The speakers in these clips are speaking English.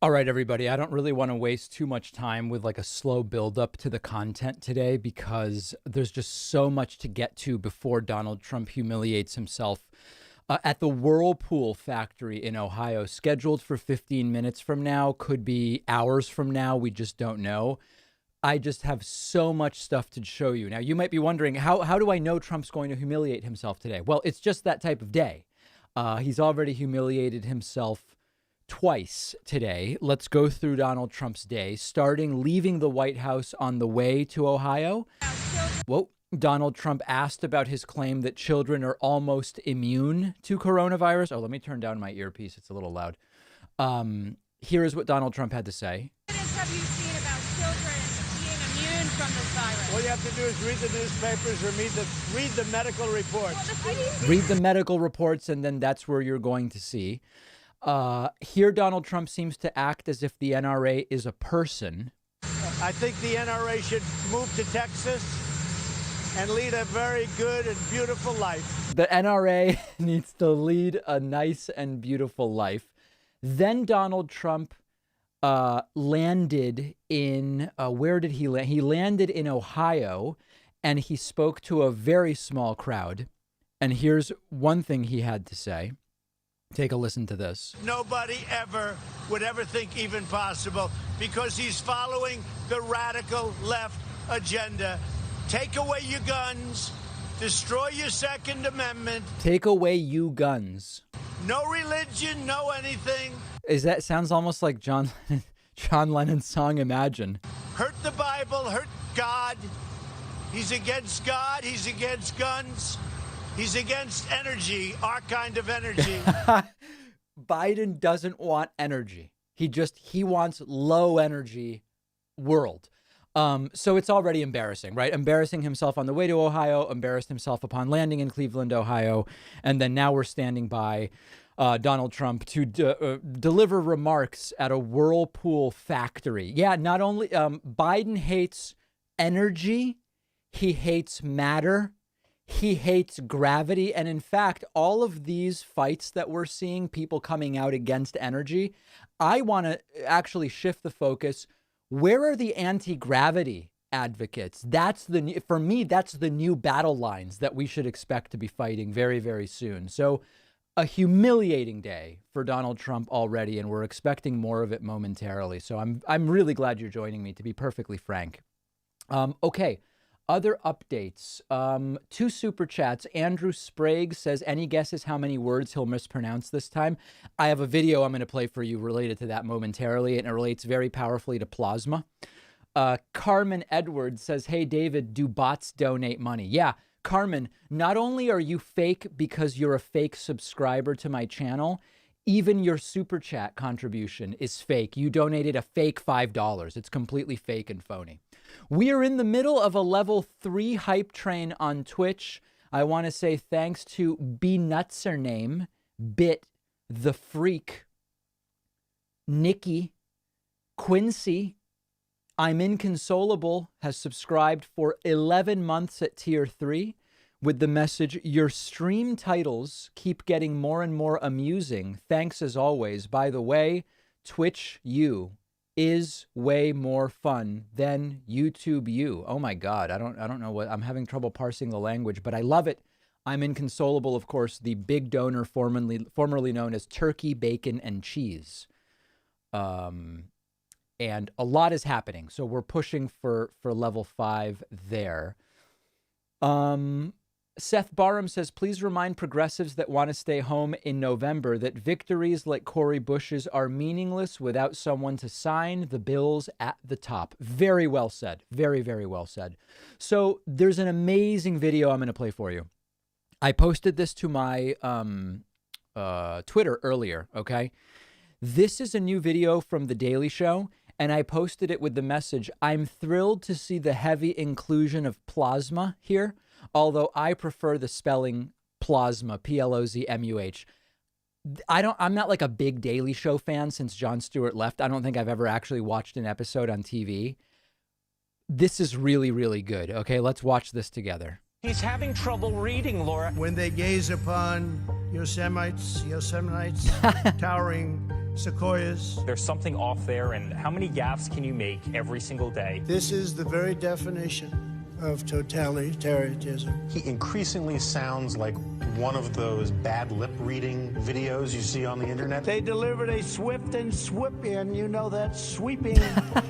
All right, everybody, I don't really want to waste too much time with like a slow buildup to the content today because there's just so much to get to before Donald Trump humiliates himself at the Whirlpool factory in Ohio, scheduled for 15 minutes from now, could be hours from now. We just don't know. I just have so much stuff to show you. Now, you might be wondering, how do I know Trump's going to humiliate himself today? Well, it's just that type of day. He's already humiliated himself twice today. Let's go through Donald Trump's day, starting leaving the White House on the way to Ohio. Whoa. Donald Trump asked about his claim that children are almost immune to coronavirus. Oh, let me turn down my earpiece. It's a little loud. Here is what Donald Trump had to say. What have you seen about children being immune from this virus? All you have to do is read the newspapers or read the medical reports. Well, Read the medical reports, and then that's where you're going to see. Here, Donald Trump seems to act as if the NRA is a person. I think the NRA should move to Texas and lead a very good and beautiful life. The NRA needs to lead a nice and beautiful life. Then Donald Trump landed in, where did he land? He landed in Ohio, and he spoke to a very small crowd. And here's one thing he had to say. Take a listen to this. Nobody ever would ever think even possible because he's following the radical left agenda. Take away your guns, destroy your Second Amendment. Take away you guns. No religion, no anything. That sounds almost like John Lennon's song Imagine. Hurt the Bible, hurt God. He's against God, he's against guns. He's against energy, our kind of energy. Biden doesn't want energy. He wants low energy world. So it's already embarrassing, right? Embarrassing himself on the way to Ohio, embarrassed himself upon landing in Cleveland, Ohio. And then now we're standing by Donald Trump to deliver remarks at a Whirlpool factory. Yeah, not only Biden hates energy, he hates matter. He hates gravity. And in fact, all of these fights that we're seeing, people coming out against energy, I want to actually shift the focus. Where are the anti-gravity advocates? For me, that's the new battle lines that we should expect to be fighting very, very soon. So a humiliating day for Donald Trump already, and we're expecting more of it momentarily. So I'm really glad you're joining me, to be perfectly frank. Okay. Other updates, 2 super chats. Andrew Sprague says, any guesses how many words he'll mispronounce this time? I have a video I'm going to play for you related to that momentarily, and it relates very powerfully to plasma. Carmen Edwards says, hey, David, do bots donate money? Yeah, Carmen, not only are you fake because you're a fake subscriber to my channel, even your super chat contribution is fake. You donated a fake $5. It's completely fake and phony. We are in the middle of a level 3 hype train on Twitch. I want to say thanks to BNutsername, Bit, The Freak, Nikki, Quincy, I'm Inconsolable has subscribed for 11 months at tier 3 with the message, your stream titles keep getting more and more amusing. Thanks as always. By the way, Twitch U is way more fun than YouTube U. Oh my God. I don't know what, I'm having trouble parsing the language, but I love it. I'm Inconsolable, of course, the big donor formerly known as Turkey, Bacon, and Cheese. And a lot is happening. So we're pushing for level 5 there. Seth Barham says, please remind progressives that want to stay home in November that victories like Cory Bush's are meaningless without someone to sign the bills at the top. Very well said. Very, very well said. So there's an amazing video I'm going to play for you. I posted this to my Twitter earlier, okay? This is a new video from The Daily Show, and I posted it with the message, I'm thrilled to see the heavy inclusion of plasma here, although I prefer the spelling plasma, P-L-O-Z-M-U-H. I'm not like a big Daily Show fan since Jon Stewart left. I don't think I've ever actually watched an episode on TV. This is really, really good. Okay, let's watch this together. He's having trouble reading, Laura. When they gaze upon Yosemite, towering sequoias. There's something off there, and how many gaffes can you make every single day? This is the very definition of totalitarianism. He increasingly sounds like one of those bad lip reading videos you see on the internet. They delivered a swift and sweeping, and you know that sweeping.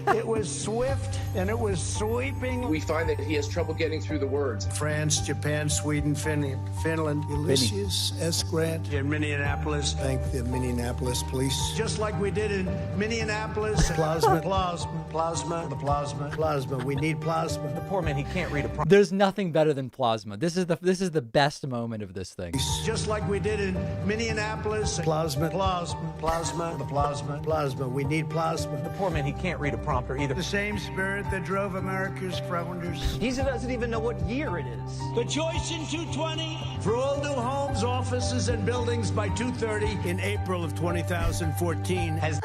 It was swift and it was sweeping. We find that he has trouble getting through the words. France, Japan, Sweden, Finland. Ulysses S. Grant in Minneapolis. Thank the Minneapolis police. Just like we did in Minneapolis. Plasma. We need plasma. The poor man, he can't read a prompt. There's nothing better than plasma. This is the best moment of this thing. Just like we did in Minneapolis. Plasma. We need plasma. The poor man, he can't read a prompter either. The same spirit that drove America's founders. He doesn't even know what year it is. The choice in 220 for all new homes, offices, and buildings by 230 in April of 2014 has.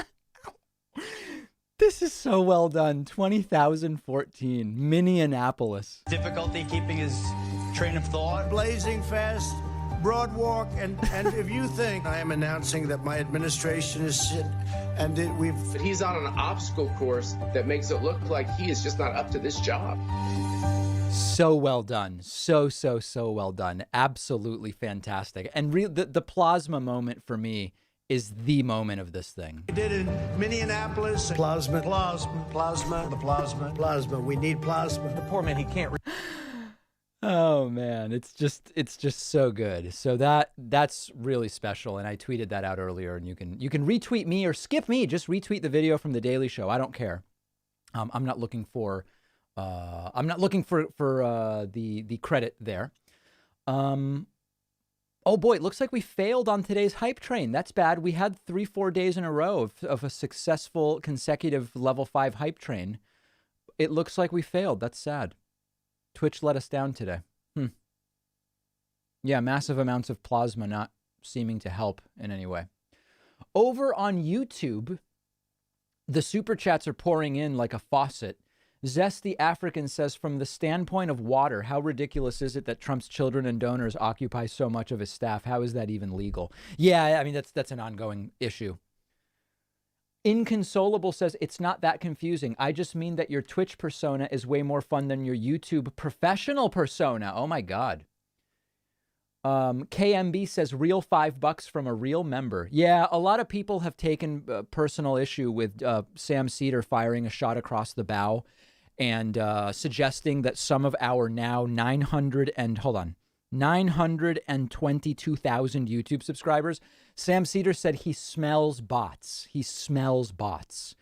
This is so well done. 2014, Minneapolis. Difficulty keeping his train of thought. Blazing fast, broad walk, and if you think I am announcing that my administration is But he's on an obstacle course that makes it look like he is just not up to this job. So well done. So well done. Absolutely fantastic. And the plasma moment for me is the moment of this thing. We did in Minneapolis. Plasma. We need plasma. The poor man, he can't read. Oh man, it's just so good. So that's really special, and I tweeted that out earlier. And you can retweet me or skip me. Just retweet the video from the Daily Show. I don't care. I'm not looking for the credit there. Oh boy, it looks like we failed on today's hype train. That's bad. We had 3-4 days in a row of a successful consecutive level 5 hype train. It looks like we failed. That's sad. Twitch let us down today. Yeah, massive amounts of plasma not seeming to help in any way. Over on YouTube, the super chats are pouring in like a faucet. Zesty African says, from the standpoint of water, how ridiculous is it that Trump's children and donors occupy so much of his staff? How is that even legal? Yeah, I mean, that's an ongoing issue. Inconsolable says, it's not that confusing. I just mean that your Twitch persona is way more fun than your YouTube professional persona. Oh my God. KMB says, real $5 from a real member. Yeah, a lot of people have taken personal issue with Sam Cedar firing a shot across the bow and suggesting that some of our now 922,000 YouTube subscribers, Sam Cedar said he smells bots. He smells bots.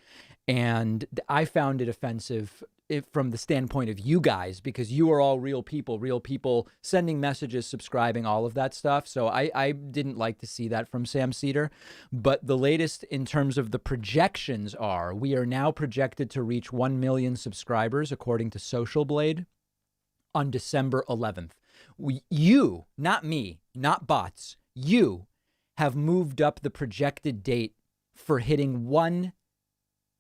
And I found it offensive from the standpoint of you guys, because you are all real people sending messages, subscribing, all of that stuff. So I didn't like to see that from Sam Cedar. But the latest in terms of the projections are, we are now projected to reach 1 million subscribers, according to Social Blade, on December 11th. You, not me, not bots, you have moved up the projected date for hitting 1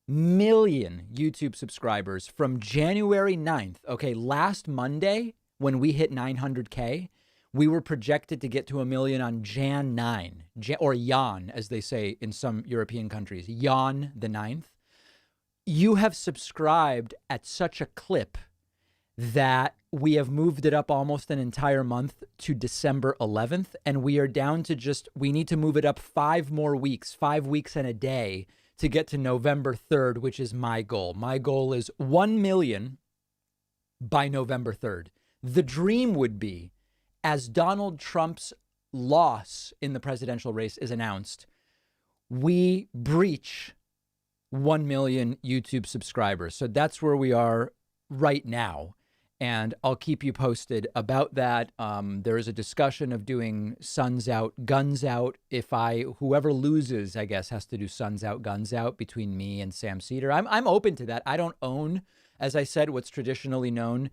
million YouTube subscribers from January 9th. Okay, last Monday, when we hit 900K, we were projected to get to 1 million on Jan 9, or Jan, as they say in some European countries, Jan the 9th. You have subscribed at such a clip that we have moved it up almost an entire month to December 11th, and we are down to we need to move it up 5 more weeks, 5 weeks and a day, to get to November 3rd, which is my goal. My goal is 1 million by November 3rd. The dream would be, as Donald Trump's loss in the presidential race is announced, we breach 1 million YouTube subscribers. So that's where we are right now. And I'll keep you posted about that. There is a discussion of doing Suns Out, Guns Out. Whoever loses, I guess, has to do Suns Out, Guns Out between me and Sam Cedar. I'm open to that. I don't own, as I said, what's traditionally known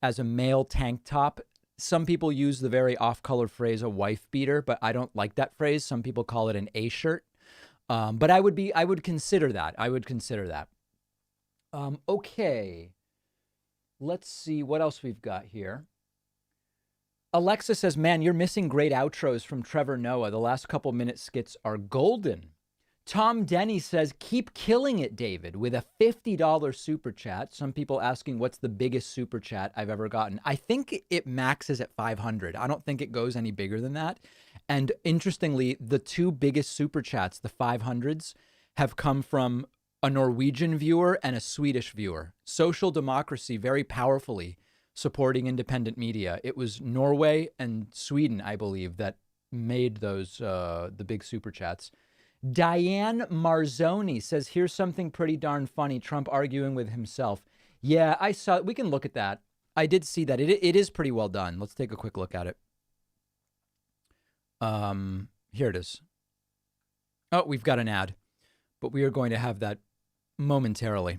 as a male tank top. Some people use the very off-color phrase, a wife beater, but I don't like that phrase. Some people call it an A shirt. But I would consider that. Okay. Let's see what else we've got here. Alexa says, man, you're missing great outros from Trevor Noah. The last couple minute skits are golden. Tom Denny says, keep killing it, David, with a $50 super chat. Some people asking what's the biggest super chat I've ever gotten. I think it maxes at 500. I don't think it goes any bigger than that. And interestingly, the two biggest super chats, the 500s, have come from a Norwegian viewer and a Swedish viewer. Social democracy very powerfully supporting independent media. It was Norway and Sweden, I believe, that made those the big super chats. Diane Marzoni says, here's something pretty darn funny. Trump arguing with himself. Yeah, I saw it. We can look at that. I did see that. It is pretty well done. Let's take a quick look at it. Here it is. Oh, we've got an ad, but we are going to have that momentarily.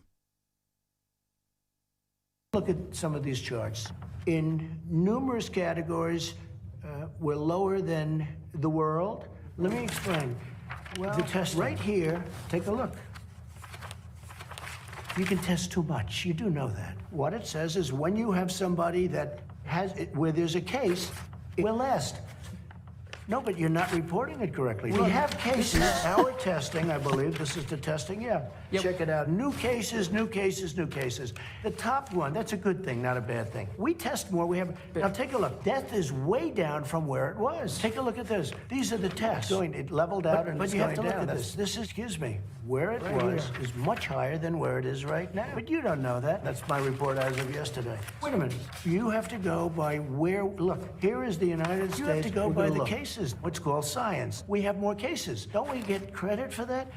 Look at some of these charts. In numerous categories, we're lower than the world. Let me explain. Well, the test right here, take a look. You can test too much. You do know that. What it says is when you have somebody that has it, where there's a case, it will last. No, but you're not reporting it correctly. We have cases. Our testing, I believe, this is the testing, yeah. Yep. Check it out. New cases, new cases, new cases. The top one, that's a good thing, not a bad thing. We test more. We have. Now take a look. Death is way down from where it was. Take a look at this. These are the tests. It leveled out and it's going down. But you have to look at this. This is, excuse me, where it was is much higher than where it is right now. But you don't know that. That's my report as of yesterday. Wait a minute. You have to go by where, look, here is the United States. You have to go by the cases, what's called science. We have more cases. Don't we get credit for that?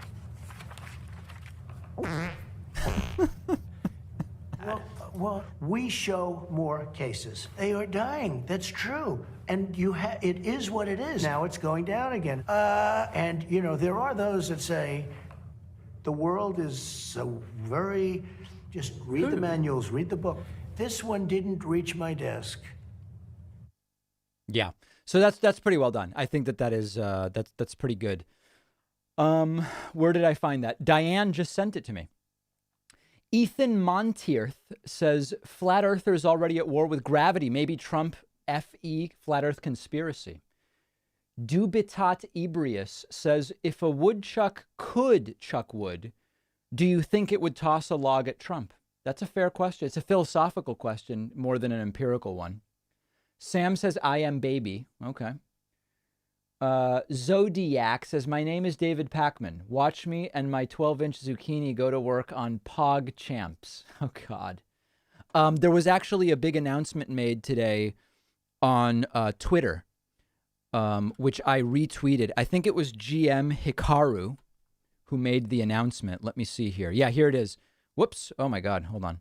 Well, we show more cases. They are dying. That's true. And it is what it is. Now it's going down again. And, you know, there are those that say the world is so very, just read the manuals, read the book. This one didn't reach my desk. Yeah. So that's pretty well done. I think that is that's pretty good. Where did I find that? Diane just sent it to me. Ethan Monteith says, flat earthers already at war with gravity. Maybe Trump FE flat earth conspiracy. Dubitat Ebrius says, if a woodchuck could chuck wood, do you think it would toss a log at Trump? That's a fair question. It's a philosophical question more than an empirical one. Sam says, I am baby. Okay. Zodiac says, my name is David Pacman. Watch me and my 12-inch zucchini go to work on Pog Champs. Oh, God. There was actually a big announcement made today on Twitter, which I retweeted. I think it was GM Hikaru who made the announcement. Let me see here. Yeah, here it is. Whoops. Oh, my God. Hold on.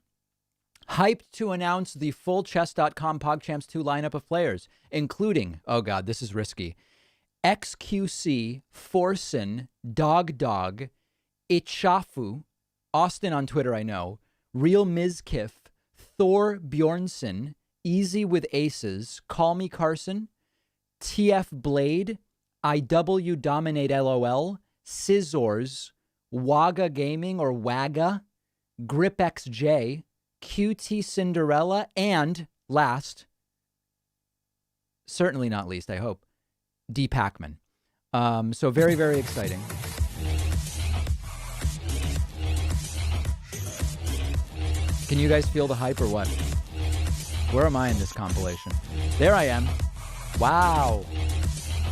Hyped to announce the full chess.com PogChamps 2 lineup of players, including, oh, God, this is risky, XQC, Forsen, Dog, Ichafu, Austin on Twitter, I know, Real Mizkiff, Thor Bjornsson, Easy with Aces, Call Me Carson, TF Blade, IW Dominate LOL, Scissors, Waga Gaming or Waga, GripXJ, QT Cinderella, and last, certainly not least, I hope, D. Pacman. So very, very exciting. Can you guys feel the hype or what? Where am I in this compilation? There I am. Wow.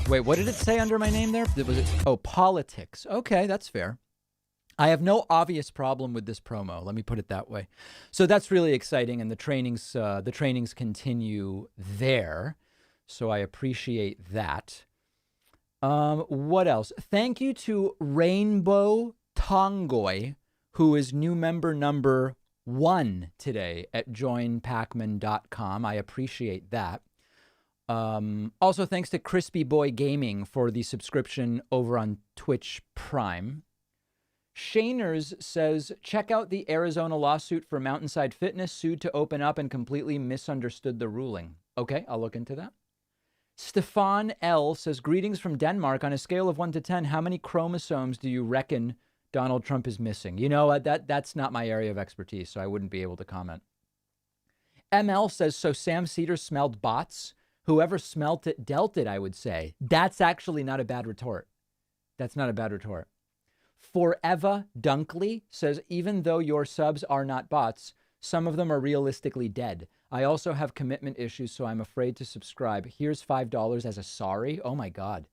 Wait, what did it say under my name there? Was it? Oh, politics. Okay, that's fair. I have no obvious problem with this promo. Let me put it that way. So that's really exciting, and the trainings continue there. So I appreciate that. What else? Thank you to Rainbow Tongoy, who is new member number 1 today at joinpacman.com. I appreciate that. Also, thanks to Crispy Boy Gaming for the subscription over on Twitch Prime. Shaners says, check out the Arizona lawsuit for Mountainside Fitness, sued to open up and completely misunderstood the ruling. Okay, I'll look into that. Stefan L. says, greetings from Denmark. On a scale of 1 to 10, how many chromosomes do you reckon Donald Trump is missing? You know, that's not my area of expertise, so I wouldn't be able to comment. ML says, so Sam Cedar smelled bots? Whoever smelt it dealt it, I would say. That's actually not a bad retort. That's not a bad retort. Forever Dunkley says, even though your subs are not bots, some of them are realistically dead. I also have commitment issues, so I'm afraid to subscribe. Here's $5 as a sorry. Oh my God.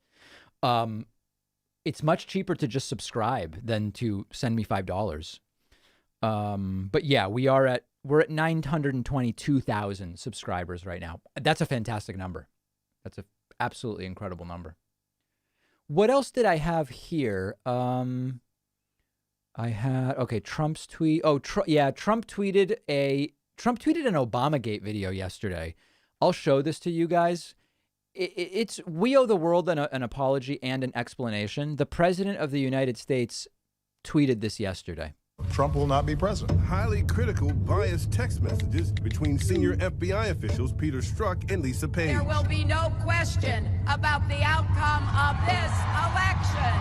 It's much cheaper to just subscribe than to send me $5. But yeah, we're at 922,000 subscribers right now. That's a fantastic number. That's a absolutely incredible number. What else did I have here? I had, okay, Trump's tweet. Oh, Trump tweeted an Obamagate video yesterday. I'll show this to you guys. It's we owe the world an apology and an explanation. The president of the United States tweeted this yesterday. Trump will not be president. Highly critical, biased text messages between senior FBI officials Peter Strzok and Lisa Page. There will be no question about the outcome of this election.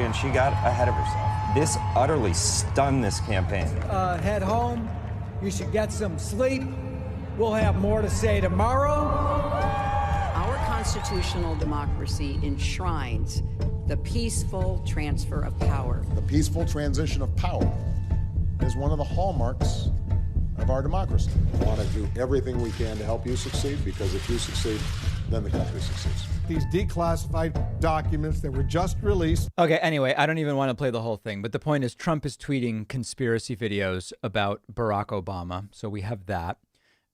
And she got ahead of herself. This utterly stunned this campaign. Head home. You should get some sleep. We'll have more to say tomorrow. Our constitutional democracy enshrines the peaceful transfer of power. The peaceful transition of power is one of the hallmarks of our democracy. We want to do everything we can to help you succeed, because if you succeed, then the country succeeds. These declassified documents that were just released. Okay, anyway, I don't even want to play the whole thing, but the point is Trump is tweeting conspiracy videos about Barack Obama. So we have that.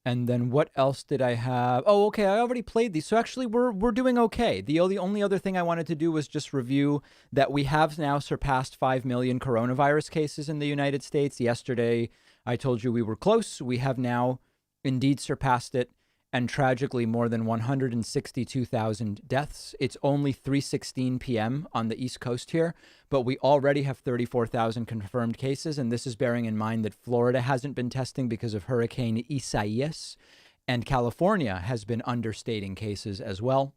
And then what else did I have? Oh, okay, I already played these. So actually, we're doing okay. The only other thing I wanted to do was just review that we have now surpassed 5 million coronavirus cases in the United States. Yesterday, I told you we were close. We have now indeed surpassed it. And tragically, more than 162,000 deaths. It's only 3:16 p.m. on the East Coast here, but we already have 34,000 confirmed cases. And this is bearing in mind that Florida hasn't been testing because of Hurricane Isaias, and California has been understating cases as well.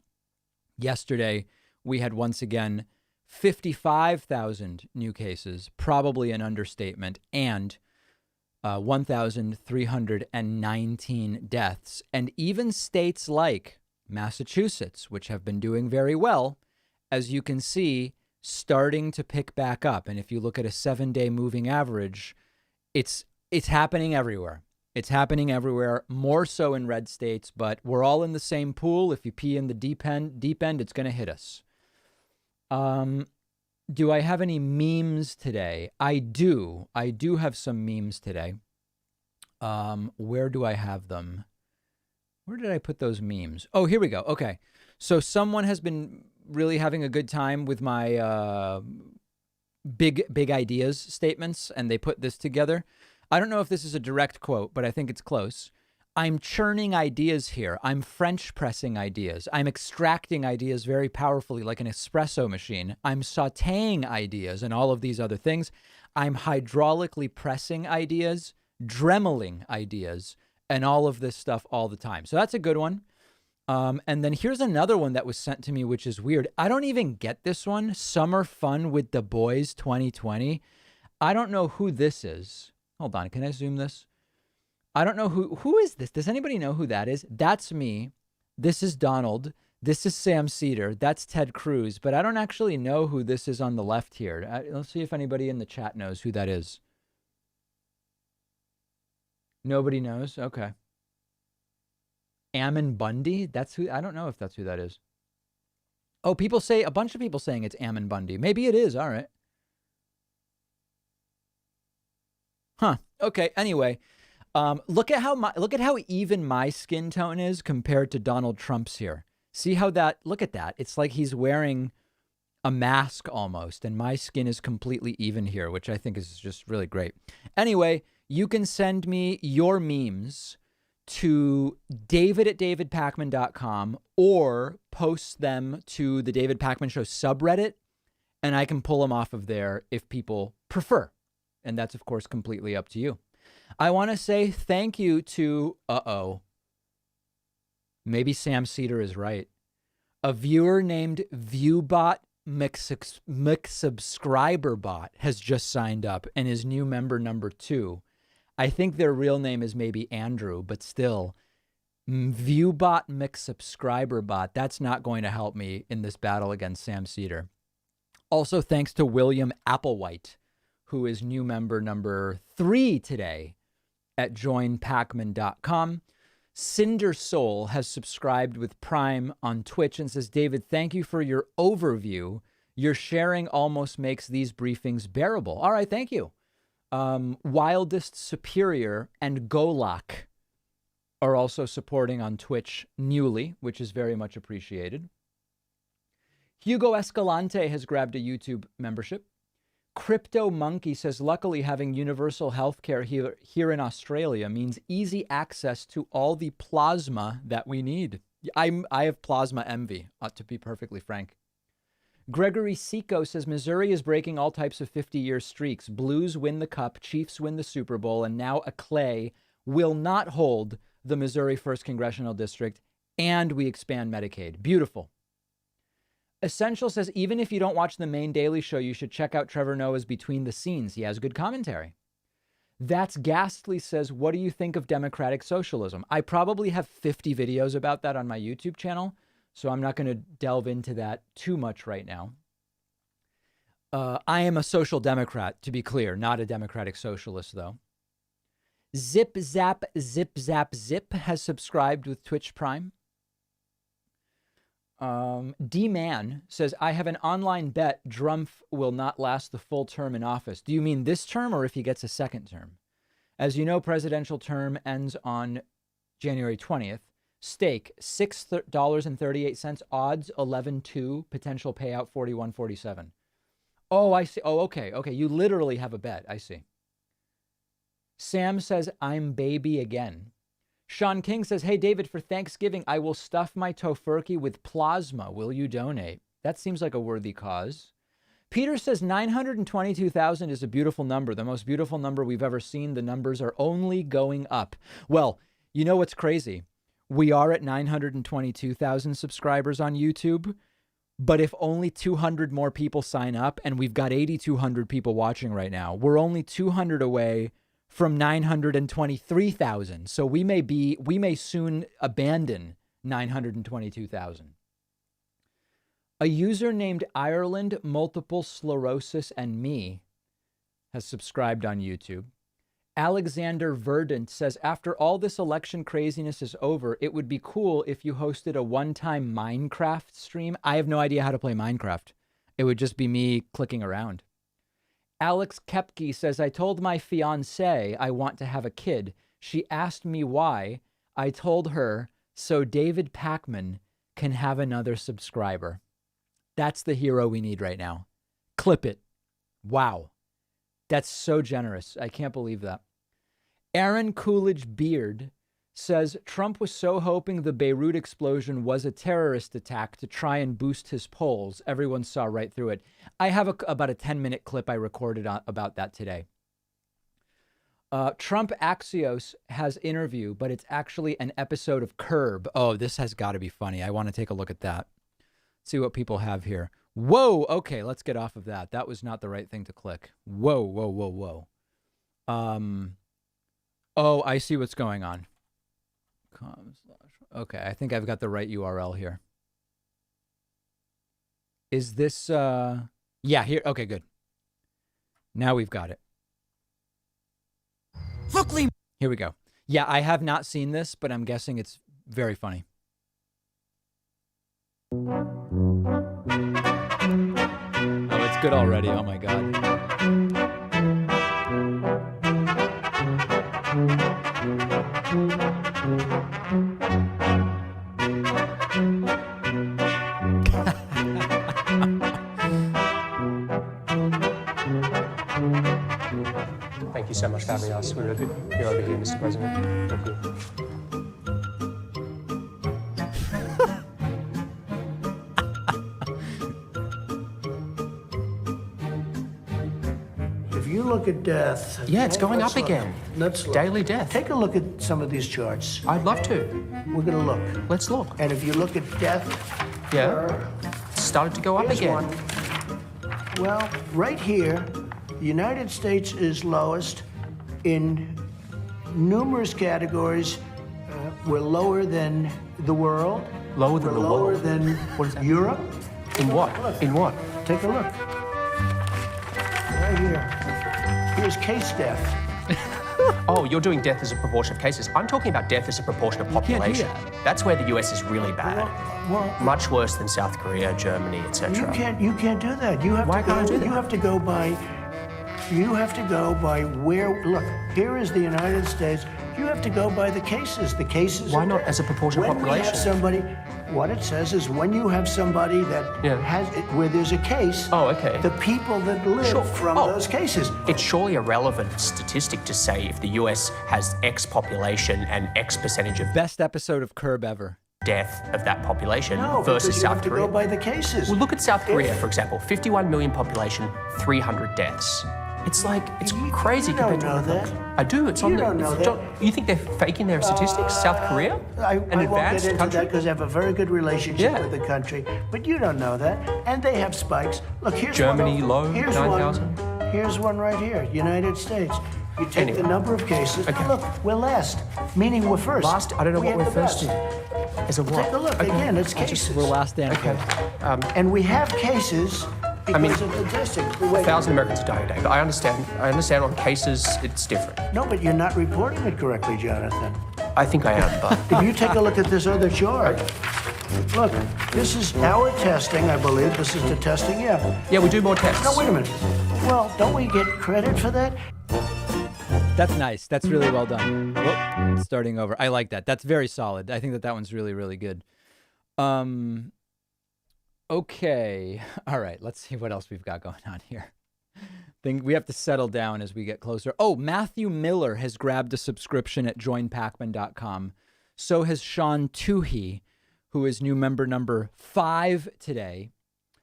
Yesterday, we had once again 55,000 new cases, probably an understatement, and 1,319 deaths. And even states like Massachusetts, which have been doing very well, as you can see, starting to pick back up. And if you look at a 7-day moving average, it's happening everywhere. It's happening everywhere, more so in red states, but we're all in the same pool. If you pee in the deep end, it's going to hit us. Do I have any memes today? I do. I do have some memes today. Where do I have them? Where did I put those memes? Oh, here we go. Okay. So someone has been really having a good time with my big ideas statements, and they put this together. I don't know if this is a direct quote, but I think it's close. I'm churning ideas here. I'm French pressing ideas. I'm extracting ideas very powerfully like an espresso machine. I'm sautéing ideas and all of these other things. I'm hydraulically pressing ideas, dremeling ideas, and all of this stuff all the time. So that's a good one. And then here's another one that was sent to me, which is weird. I don't even get this one. Summer Fun with the Boys 2020. I don't know who this is. Hold on. Can I zoom this? I don't know who is this. Does anybody know who that is? That's me. This is Donald. This is Sam Cedar. That's Ted Cruz. But I don't actually know who this is on the left here. Let's see if anybody in the chat knows who that is. Nobody knows? Okay. Ammon Bundy? That's who. I don't know if that's who that is. Oh, a bunch of people saying it's Ammon Bundy. Maybe it is. All right. Huh. Okay. Anyway. Look at how even my skin tone is compared to Donald Trump's here. See how look at that. It's like he's wearing a mask almost, and my skin is completely even here, which I think is just really great. Anyway, you can send me your memes to david@davidpakman.com or post them to the David Pakman Show subreddit, and I can pull them off of there if people prefer. And that's, of course, completely up to you. I want to say thank you to, maybe Sam Cedar is right. A viewer named ViewBot McSubscriberbot has just signed up and is new member number 2. I think their real name is maybe Andrew, but still, ViewBot McSubscriberbot, that's not going to help me in this battle against Sam Cedar. Also, thanks to William Applewhite, who is new member number 3 today at joinpacman.com. Cinder Soul has subscribed with Prime on Twitch and says, David, thank you for your overview. Your sharing almost makes these briefings bearable. All right, thank you. Wildest Superior and Golak are also supporting on Twitch newly, which is very much appreciated. Hugo Escalante has grabbed a YouTube membership. Crypto Monkey says, luckily having universal healthcare here in Australia means easy access to all the plasma that we need. I have plasma envy, to be perfectly frank. Gregory Seco says, Missouri is breaking all types of 50-year streaks. Blues win the Cup, Chiefs win the Super Bowl, and now a Clay will not hold the Missouri 1st Congressional District, and we expand Medicaid. Beautiful. Essential says, even if you don't watch the main Daily Show, you should check out Trevor Noah's Between the Scenes. He has good commentary. That's Ghastly says, what do you think of democratic socialism? I probably have 50 videos about that on my YouTube channel, so I'm not going to delve into that too much right now. I am a social democrat, to be clear, not a democratic socialist, though. Zip Zap Zip Zap Zip has subscribed with Twitch Prime. D-Man says, I have an online bet Drumpf will not last the full term in office. Do you mean this term or if he gets a second term? As you know, presidential term ends on January 20th. Stake, $6.38. Odds, 11-2. Potential payout, 41.47. Oh, I see. Oh, okay. Okay, you literally have a bet. I see. Sam says, I'm baby again. Sean King says, hey, David, for Thanksgiving, I will stuff my tofurkey with plasma. Will you donate? That seems like a worthy cause. Peter says 922,000 is a beautiful number, the most beautiful number we've ever seen. The numbers are only going up. Well, you know what's crazy? We are at 922,000 subscribers on YouTube, but if only 200 more people sign up, and we've got 8,200 people watching right now, we're only 200 away from 923,000. So we may soon abandon 922,000. A user named Ireland Multiple Sclerosis and Me has subscribed on YouTube. Alexander Verdant says, after all this election craziness is over, it would be cool if you hosted a one-time Minecraft stream. I have no idea how to play Minecraft. It would just be me clicking around. Alex Kepke says, I told my fiancée I want to have a kid. She asked me why. I told her so David Pacman can have another subscriber. That's the hero we need right now. Clip it. Wow. That's so generous. I can't believe that. Aaron Coolidge Beard says, Trump was so hoping the Beirut explosion was a terrorist attack to try and boost his polls. Everyone saw right through it. I have about a 10-minute clip I recorded about that today. Trump Axios has interview, but it's actually an episode of Curb. Oh, this has got to be funny. I want to take a look at that. See what people have here. Whoa. Okay, let's get off of that. That was not the right thing to click. Whoa, whoa, whoa, whoa. Oh, I see what's going on. Okay, I think I've got the right URL here. Is this, yeah, here. Okay, good. Now we've got it. Here we go. Yeah, I have not seen this, but I'm guessing it's very funny. Oh, it's good already. Oh my God. Thank you so much for having us. We're really good. You're over here, Mr. President. Thank you. If you look at death... Yeah, it's going up again. Let's look. Daily death. Take a look at some of these charts. I'd love to. We're going to look. Let's look. And if you look at death... Yeah. It's started to go up here's again. One. Well, right here, the United States is lowest. In numerous categories, we're lower than the world. Lower than the lower world? than What is that? Europe. In what? Look. In what? Take a look. right here. Here's case death. Oh, you're doing death as a proportion of cases. I'm talking about death as a proportion of population. That's where the US is really bad. Much worse than South Korea, Germany, etc. You can't do that. You have Why to go. can't I do that? You have to go by. You have to go by where. Look, here is the United States. You have to go by the cases. The cases. Why not as a proportion of when population? We have somebody. What it says is when you have somebody that has it, where there's a case. Oh, okay. The people that live from those cases. It's surely a relevant statistic to say if the US has X population and X percentage of Best episode of Curb ever. death of that population No, versus because you South have to Korea. go by the cases. Well, look at South Korea, for example. 51 million population, 300 deaths. It's like, it's crazy compared to that. I do. It's You on the. don't know it's- that. You think they're faking their statistics? South Korea? I An won't get advanced into country? that because I have a very good relationship Yeah. with the country. But you don't know that. And they have spikes. Look, here's Germany, one. low, Here's 9,000. one. Here's one right here. United States. You take Anyway. the number of cases. Okay. Look, we're last, meaning we're first. Last, I don't know We what have we're the first best. in. As a what? Take a look again. It's cases. We're last and Okay. And we have cases because of the distance. Wait, 1,000 Americans die a day. But I understand on cases, it's different. No, but you're not reporting it correctly, Jonathan. I think I am, but. If you take a look at this other chart, look, this is our testing, I believe. This is the testing, yeah. Yeah, we do more tests. No, wait a minute. Well, don't we get credit for that? That's nice. That's really well done. Whoop, starting over. I like that. That's very solid. I think that one's really, really good. Okay. All right. Let's see what else we've got going on here. Think we have to settle down as we get closer. Oh, Matthew Miller has grabbed a subscription at joinpacman.com. So has Sean Toohey, who is new member number 5 today.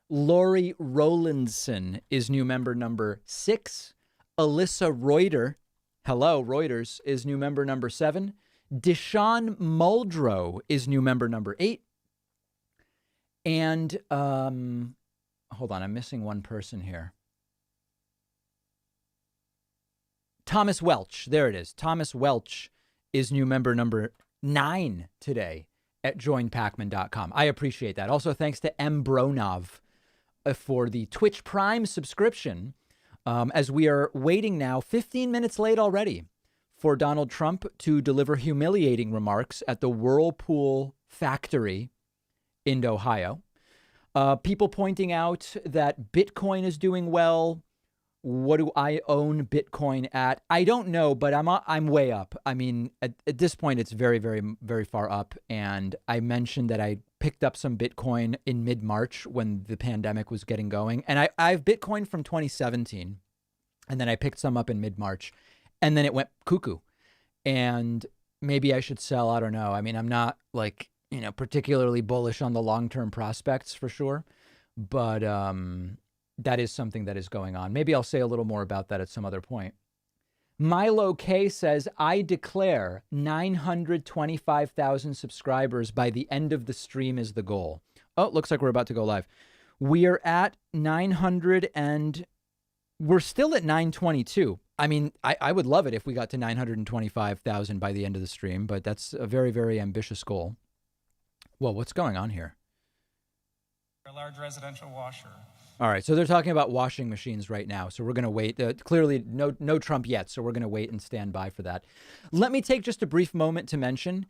Lori Rowlandson is new member number 6. Alyssa Reuter, hello, Reuters, is new member number 7. Deshaun Muldrow is new member number 8. And, hold on, I'm missing one person here. Thomas Welch, there it is. Thomas Welch is new member number 9 today at joinpacman.com. I appreciate that. Also, thanks to M. Bronov for the Twitch Prime subscription. As we are waiting now, 15 minutes late already, for Donald Trump to deliver humiliating remarks at the Whirlpool factory in Ohio. People pointing out that Bitcoin is doing well. What do I own Bitcoin at? I don't know, but I'm way up. I mean, at this point, it's very, very, very far up. And I mentioned that I picked up some Bitcoin in mid-March when the pandemic was getting going. And I have Bitcoin from 2017. And then I picked some up in mid-March. And then it went cuckoo. And maybe I should sell. I don't know. I mean, I'm not like, particularly bullish on the long-term prospects for sure. But that is something that is going on. Maybe I'll say a little more about that at some other point. Milo K says, I declare 925,000 subscribers by the end of the stream is the goal. Oh, looks like we're about to go live. We are at 900 and we're still at 922. I mean, I would love it if we got to 925,000 by the end of the stream, but that's a very, very ambitious goal. Whoa, what's going on here? A large residential washer. All right, so they're talking about washing machines right now. So we're going to wait. Clearly, no Trump yet, so we're going to wait and stand by for that. Let me take just a brief moment to mention,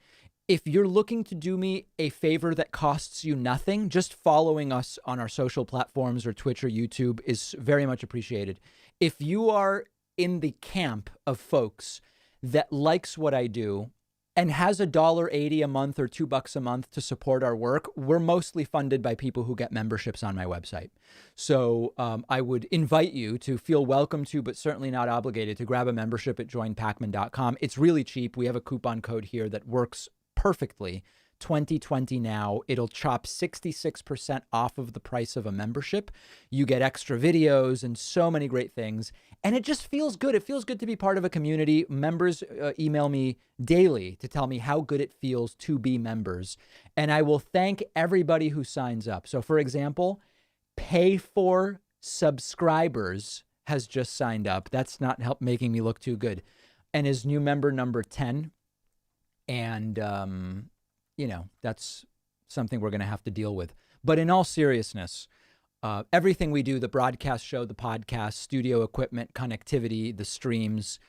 if you're looking to do me a favor that costs you nothing, just following us on our social platforms or Twitch or YouTube is very much appreciated. If you are in the camp of folks that likes what I do and has $1.80 a month or $2 a month to support our work, we're mostly funded by people who get memberships on my website. So I would invite you to feel welcome to, but certainly not obligated, to grab a membership at joinpacman.com. It's really cheap. We have a coupon code here that works perfectly. 2020 now. It'll chop 66% off of the price of a membership. You get extra videos and so many great things. And it just feels good. It feels good to be part of a community. Members email me daily to tell me how good it feels to be members. And I will thank everybody who signs up. So for example, Pay for Subscribers has just signed up. That's not making me look too good. And is new member number 10. And, that's something we're going to have to deal with. But in all seriousness, Everything we do, the broadcast show, the podcast, studio equipment, connectivity, the streams,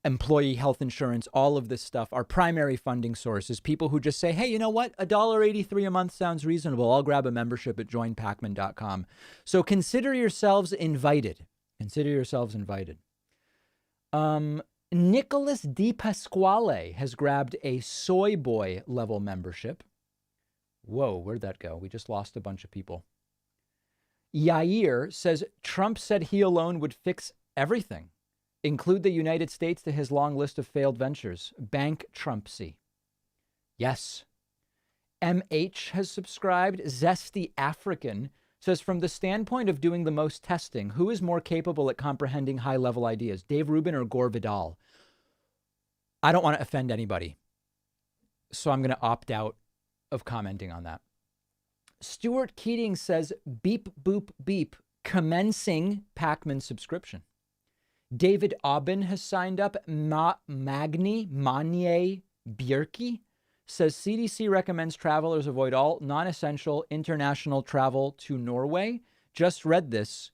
employee health insurance, all of this stuff, our primary funding source is people who just say, hey, you know what? $1.83 a month sounds reasonable. I'll grab a membership at joinpacman.com. So consider yourselves invited. Consider yourselves invited. Nicholas Di Pasquale has grabbed a soy boy level membership. Whoa, where'd that go? We just lost a bunch of people. Yair says Trump said he alone would fix everything. Include the United States to his long list of failed ventures. Bank Trumpsy. Yes. MH has subscribed. Zesty African says, from the standpoint of doing the most testing, who is more capable at comprehending high-level ideas, Dave Rubin or Gore Vidal? I don't want to offend anybody, so I'm going to opt out of commenting on that. Stuart Keating says, beep, boop, beep, commencing Pacman subscription. David Aubin has signed up. Magni Manye Bjerke says CDC recommends travelers avoid all non-essential international travel to Norway. Just read this.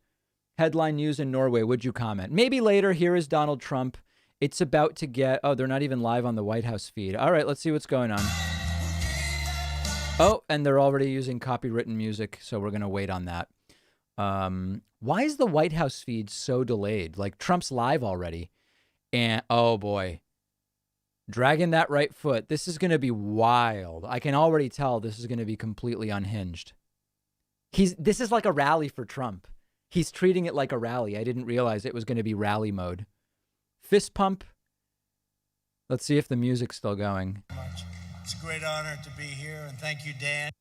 Headline news in Norway. Would you comment? Maybe later. Here is Donald Trump. It's about to get... Oh, they're not even live on the White House feed. All right, let's see what's going on. Oh, and they're already using copywritten music, so we're going to wait on that. Why is the White House feed so delayed? Like, Trump's live already. And, oh boy, dragging that right foot. This is going to be wild. I can already tell this is going to be completely unhinged. This is like a rally for Trump. He's treating it like a rally. I didn't realize it was going to be rally mode. Fist pump. Let's see if the music's still going. It's a great honor to be here, and thank you, Dan.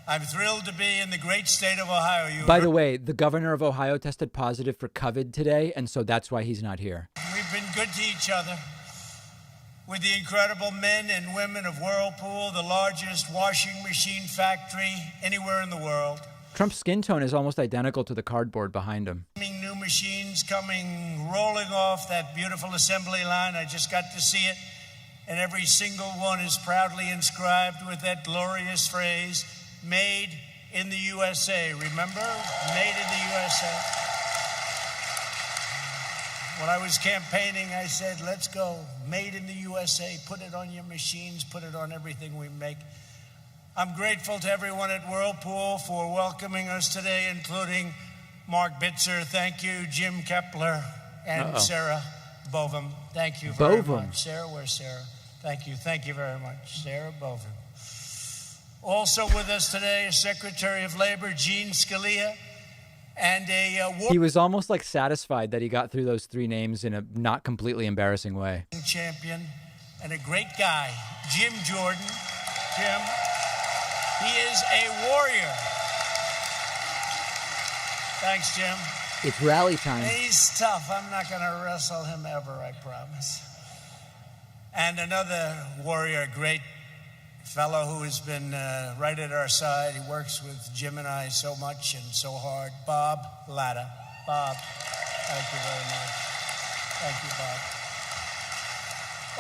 I'm thrilled to be in the great state of Ohio. By the way, the governor of Ohio tested positive for COVID today, and so that's why he's not here. We've been good to each other. With the incredible men and women of Whirlpool, the largest washing machine factory anywhere in the world. Trump's skin tone is almost identical to the cardboard behind him. New machines coming, rolling off that beautiful assembly line. I just got to see it. And every single one is proudly inscribed with that glorious phrase, made in the USA. Remember? Made in the USA. When I was campaigning, I said, let's go. Made in the USA. Put it on your machines. Put it on everything we make. I'm grateful to everyone at Whirlpool for welcoming us today, including Mark Bitzer. Thank you, Jim Kepler, and Sarah Bovum. Thank you very much. Sarah, where's Sarah? Thank you. Thank you very much, Sarah Bovum. Also with us today is Secretary of Labor Gene Scalia and he was almost like satisfied that he got through those three names in a not completely embarrassing way. Champion and a great guy, Jim Jordan. Jim, he is a warrior. Thanks, Jim. It's rally time. He's tough. I'm not going to wrestle him ever, I promise. And another warrior, a great fellow who has been right at our side. He works with Jim and I so much and so hard. Bob Latta. Bob, thank you very much. Thank you, Bob.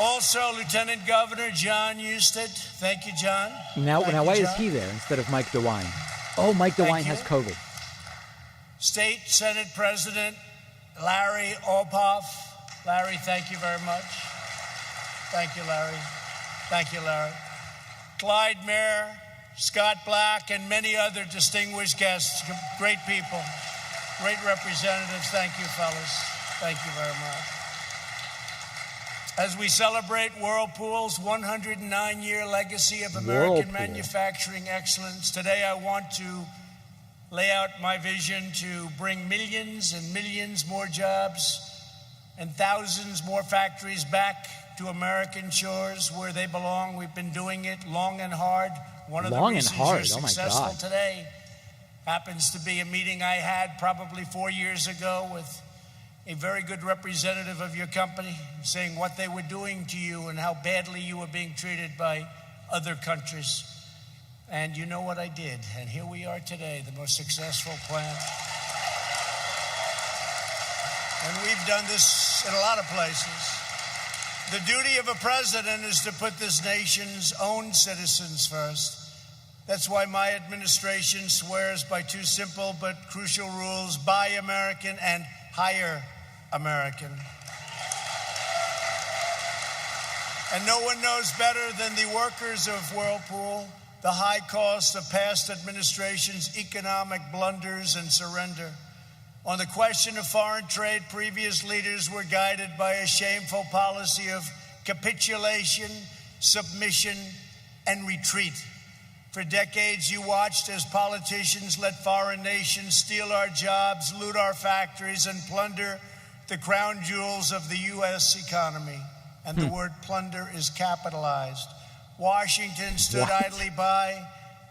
Also, Lieutenant Governor John Husted. Thank you, John. Now why is he there instead of Mike DeWine? Oh, Mike DeWine has COVID. State Senate President Larry Olpoff. Larry, thank you very much. Thank you, Larry. Thank you, Larry. Clyde Mayer, Scott Black, and many other distinguished guests. Great people, great representatives. Thank you, fellas. Thank you very much. As we celebrate Whirlpool's 109-year legacy of American manufacturing excellence, today I want to lay out my vision to bring millions and millions more jobs and thousands more factories back to American shores where they belong. We've been doing it long and hard. One of the reasons you're successful today happens to be a meeting I had probably 4 years ago with a very good representative of your company saying what they were doing to you and how badly you were being treated by other countries. And you know what I did. And here we are today, the most successful plant. And we've done this in a lot of places. The duty of a president is to put this nation's own citizens first. That's why my administration swears by two simple but crucial rules: buy American and hire American. And no one knows better than the workers of Whirlpool the high cost of past administrations' economic blunders and surrender. On the question of foreign trade, previous leaders were guided by a shameful policy of capitulation, submission, and retreat. For decades, you watched as politicians let foreign nations steal our jobs, loot our factories, and plunder the crown jewels of the U.S. economy. And the word plunder is capitalized. Washington stood idly by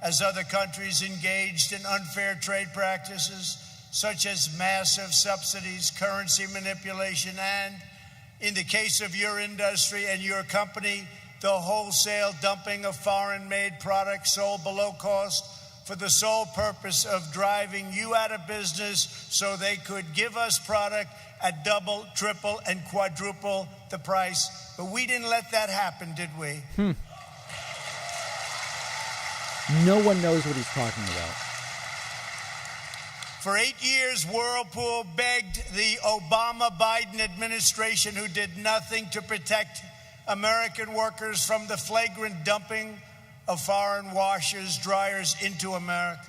as other countries engaged in unfair trade practices, such as massive subsidies, currency manipulation, and, in the case of your industry and your company, the wholesale dumping of foreign-made products sold below cost for the sole purpose of driving you out of business so they could give us product at double, triple, and quadruple the price. But we didn't let that happen, did we? No one knows what he's talking about. For 8 years, Whirlpool begged the Obama-Biden administration, who did nothing to protect American workers from the flagrant dumping of foreign washers, dryers into America.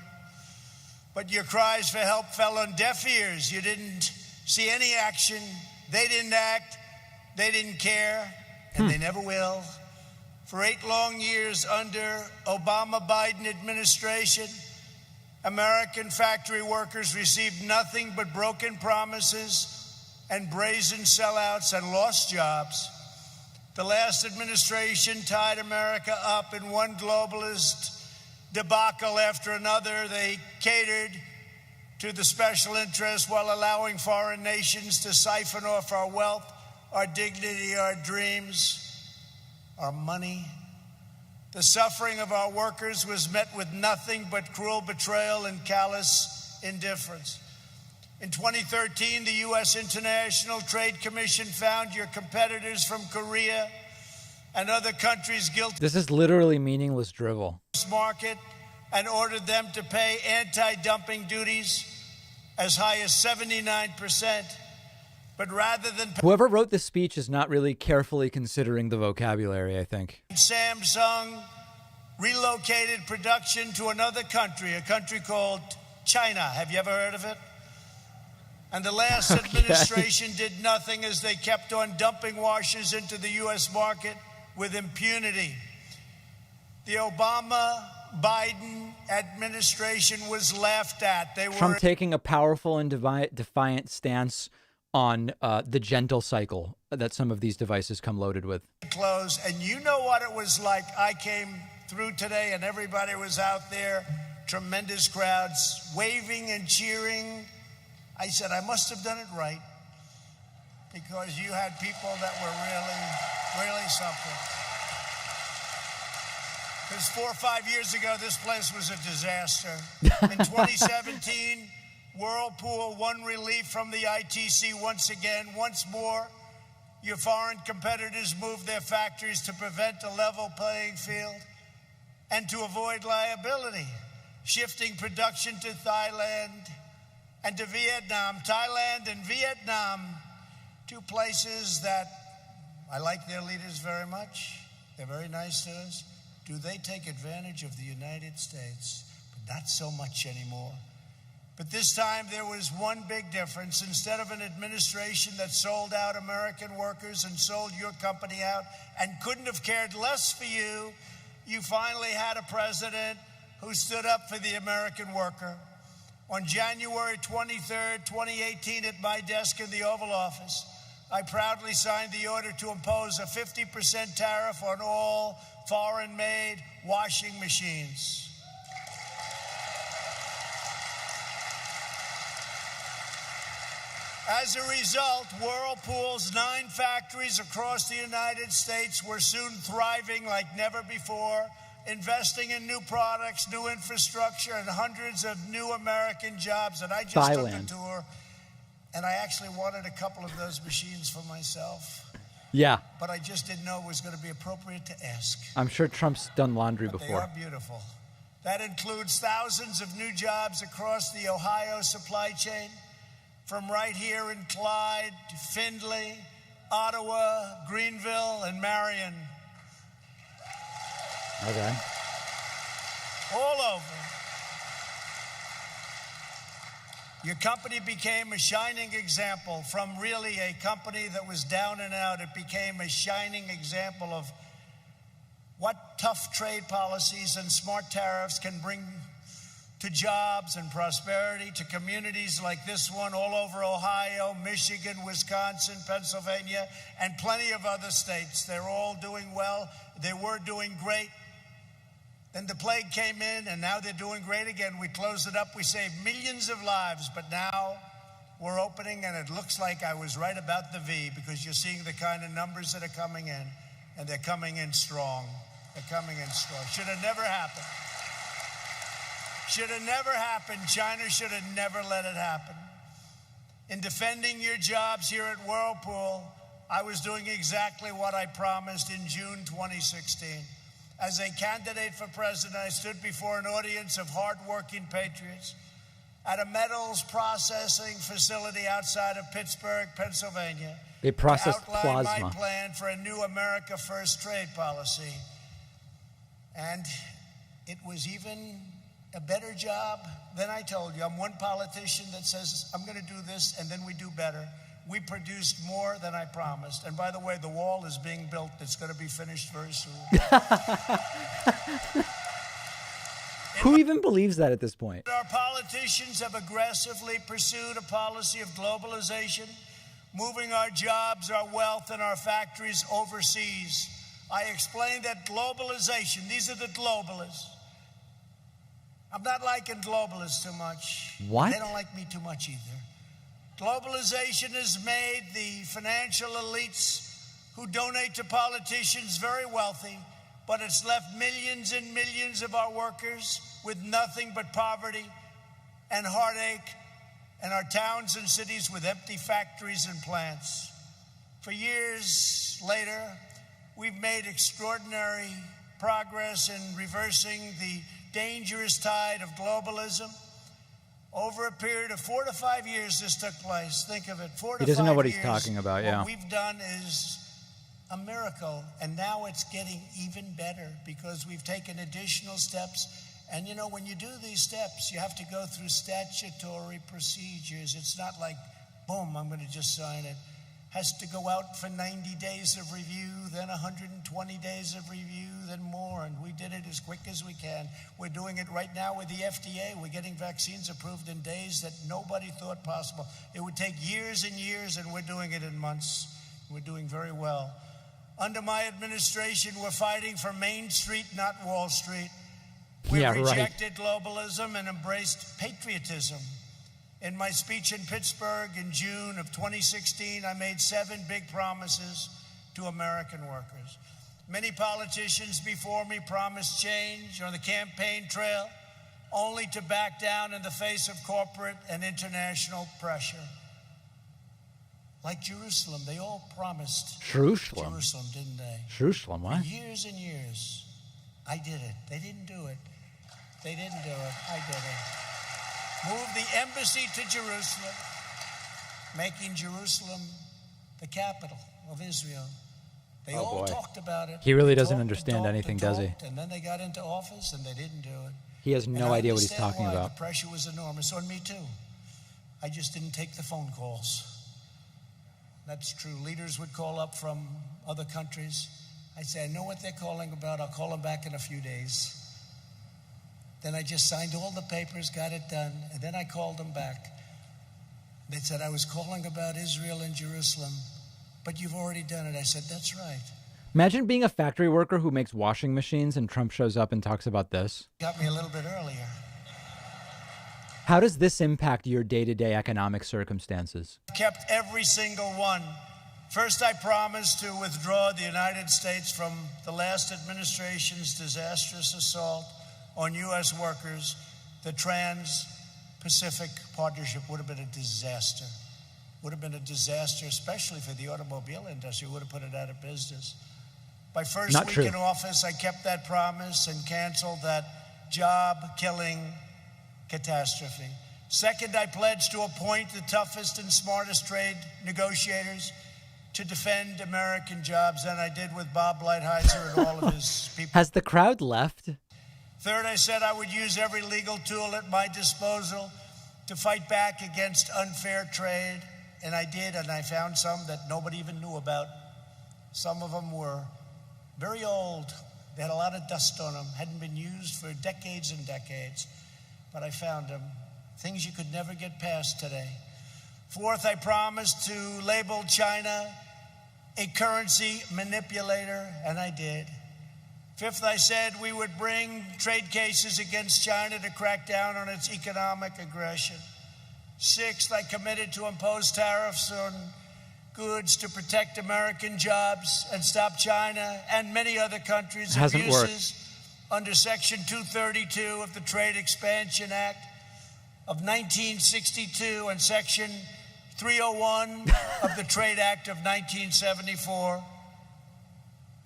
But your cries for help fell on deaf ears. You didn't see any action. They didn't act. They didn't care, and they never will. For 8 long years under Obama-Biden administration, American factory workers received nothing but broken promises and brazen sellouts and lost jobs. The last administration tied America up in one globalist debacle after another. They catered to the special interests while allowing foreign nations to siphon off our wealth, our dignity, our dreams, our money. The suffering of our workers was met with nothing but cruel betrayal and callous indifference. In 2013, the U.S. International Trade Commission found your competitors from Korea and other countries guilty This is literally meaningless drivel. of the market and ordered them to pay anti-dumping duties as high as 79%. But rather than Whoever wrote this speech is not really carefully considering the vocabulary, I think. Samsung relocated production to another country, a country called China. Have you ever heard of it? And the last administration did nothing as they kept on dumping washers into the U.S. market with impunity. The Obama-Biden administration was laughed at. They Trump were taking a powerful and defiant stance on the gentle cycle that some of these devices come loaded with. close. And you know what it was like. I came through today and everybody was out there, tremendous crowds, waving and cheering. I said, I must have done it right, because you had people that were really something. Because 4 or 5 years ago, this place was a disaster. In 2017, Whirlpool won relief from the ITC once again. Once more, your foreign competitors moved their factories to prevent a level playing field and to avoid liability, shifting production to Thailand and to Vietnam. Thailand and Vietnam, two places that I like their leaders very much. They're very nice to us. Do they take advantage of the United States? But not so much anymore. But this time there was one big difference. Instead of an administration that sold out American workers and sold your company out and couldn't have cared less for you, you finally had a president who stood up for the American worker. On January 23rd, 2018, at my desk in the Oval Office, I proudly signed the order to impose a 50% tariff on all foreign-made washing machines. As a result, Whirlpool's 9 factories across the United States were soon thriving like never before, investing in new products, new infrastructure, and hundreds of new American jobs. And I just took a tour, and I actually wanted a couple of those machines for myself. Yeah. But I just didn't know it was going to be appropriate to ask. I'm sure Trump's done laundry But before. they are beautiful. That includes thousands of new jobs across the Ohio supply chain, from right here in Clyde to Findlay, Ottawa, Greenville, and Marion. Okay. All over. Your company became a shining example. From really a company that was down and out, it became a shining example of what tough trade policies and smart tariffs can bring to jobs and prosperity, to communities like this one all over Ohio, Michigan, Wisconsin, Pennsylvania, and plenty of other states. They're all doing well. They were doing great. Then the plague came in, and now they're doing great again. We closed it up. We saved millions of lives, but now we're opening, and it looks like I was right about the V, because you're seeing the kind of numbers that are coming in, and they're coming in strong. They're coming in strong. Should have never happened. Should have never happened. China should have never let it happen. In defending your jobs here at Whirlpool, I was doing exactly what I promised in June 2016. As a candidate for president, I stood before an audience of hardworking patriots at a metals processing facility outside of Pittsburgh, Pennsylvania. They processed to outline plasma. my plan for a new America First trade policy. And it was even a better job than I told you. I'm one politician that says, I'm going to do this, and then we do better. We produced more than I promised. And by the way, the wall is being built. It's going to be finished very soon. Who even believes that at this point? Our politicians have aggressively pursued a policy of globalization, moving our jobs, our wealth, and our factories overseas. I explained that globalization, these are the globalists. I'm not liking globalists too much. What? They don't like me too much either. Globalization has made the financial elites who donate to politicians very wealthy, but it's left millions and millions of our workers with nothing but poverty and heartache, and our towns and cities with empty factories and plants. For years later, we've made extraordinary progress in reversing the dangerous tide of globalism. Over a period of 4 to 5 years, this took place. Think of it, 4 to 5 years. He doesn't know what he's talking about, yeah. What we've done is a miracle, and now it's getting even better because we've taken additional steps. And you know, when you do these steps, you have to go through statutory procedures. It's not like, boom, I'm going to just sign it. Has to go out for 90 days of review, then 120 days of review, then more, and we did it as quick as we can. We're doing it right now with the FDA. We're getting vaccines approved in days that nobody thought possible. It would take years and years, and we're doing it in months. We're doing very well. Under my administration, we're fighting for Main Street, not Wall Street. We rejected globalism and embraced patriotism. In my speech in Pittsburgh in June of 2016, I made 7 big promises to American workers. Many politicians before me promised change on the campaign trail, only to back down in the face of corporate and international pressure. Like Jerusalem, they all promised Jerusalem, didn't they? Jerusalem, what? For years and years. I did it. They didn't do it. They didn't do it. I did it. Moved the embassy to Jerusalem, making Jerusalem the capital of Israel. They all talked about it. He really doesn't understand anything, does he? And then they got into office and they didn't do it. He has no idea what he's talking about. The pressure was enormous on me too. I just didn't take the phone calls. That's true. Leaders would call up from other countries. I'd say, I know what they're calling about. I'll call them back in a few days. Then I just signed all the papers, got it done, and then I called them back. They said, I was calling about Israel and Jerusalem, but you've already done it. I said, that's right. Imagine being a factory worker who makes washing machines and Trump shows up and talks about this. Got me a little bit earlier. How does this impact your day-to-day economic circumstances? Kept every single one. First, I promised to withdraw the United States from the last administration's disastrous assault on U.S. workers. The Trans-Pacific Partnership would have been a disaster. Would have been a disaster, especially for the automobile industry. Would have put it out of business. My first week in office, I kept that promise and canceled that job-killing catastrophe. Second, I pledged to appoint the toughest and smartest trade negotiators to defend American jobs, and I did with Bob Lighthizer and all of his people. Has the crowd left? Third, I said I would use every legal tool at my disposal to fight back against unfair trade, and I did, and I found some that nobody even knew about. Some of them were very old. They had a lot of dust on them, hadn't been used for decades and decades, but I found them. Things you could never get past today. Fourth, I promised to label China a currency manipulator, and I did. Fifth, I said we would bring trade cases against China to crack down on its economic aggression. Sixth, I committed to impose tariffs on goods to protect American jobs and stop China and many other countries' abuses under Section 232 of the Trade Expansion Act of 1962 and Section 301 of the Trade Act of 1974.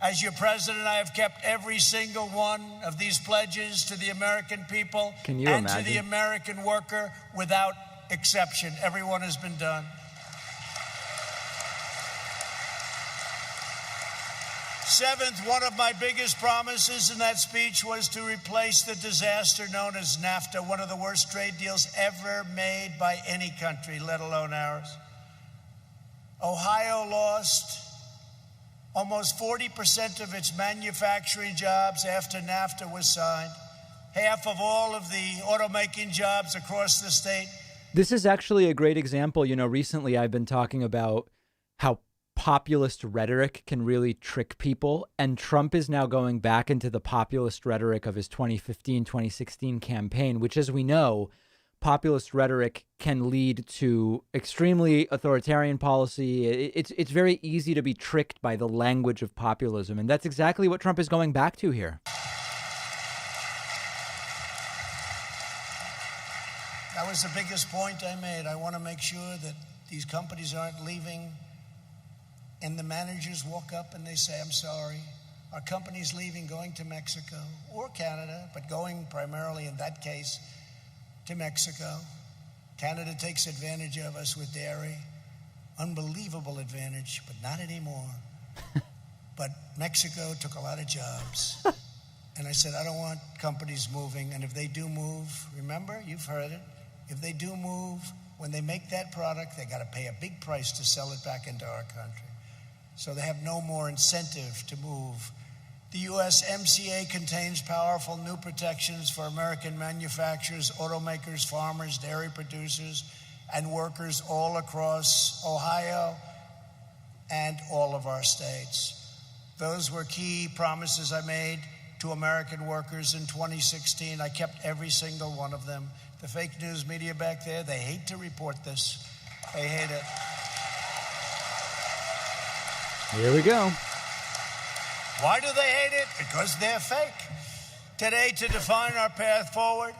As your president, I have kept every single one of these pledges to the American people and to the American worker without exception. Everyone has been done. Seventh, one of my biggest promises in that speech was to replace the disaster known as NAFTA, one of the worst trade deals ever made by any country, let alone ours. Ohio lost almost 40% of its manufacturing jobs after NAFTA was signed. Half of all of the automaking jobs across the state. This is actually a great example. You know, recently I've been talking about how populist rhetoric can really trick people. And Trump is now going back into the populist rhetoric of his 2015, 2016 campaign, which, as we know, populist rhetoric can lead to extremely authoritarian policy. It's very easy to be tricked by the language of populism. And that's exactly what Trump is going back to here. That was the biggest point I made. I want to make sure that these companies aren't leaving and the managers walk up and they say, I'm sorry, our company's leaving, going to Mexico or Canada, but going primarily in that case to Mexico. Canada takes advantage of us with dairy. Unbelievable advantage, but not anymore. But Mexico took a lot of jobs. And I said, I don't want companies moving. And if they do move, remember, you've heard it, if they do move, when they make that product, they got to pay a big price to sell it back into our country. So they have no more incentive to move. The USMCA contains powerful new protections for American manufacturers, automakers, farmers, dairy producers, and workers all across Ohio and all of our states. Those were key promises I made to American workers in 2016. I kept every single one of them. The fake news media back there, they hate to report this. They hate it. Here we go. Why do they hate it? Because they're fake. Today, to define our path forward,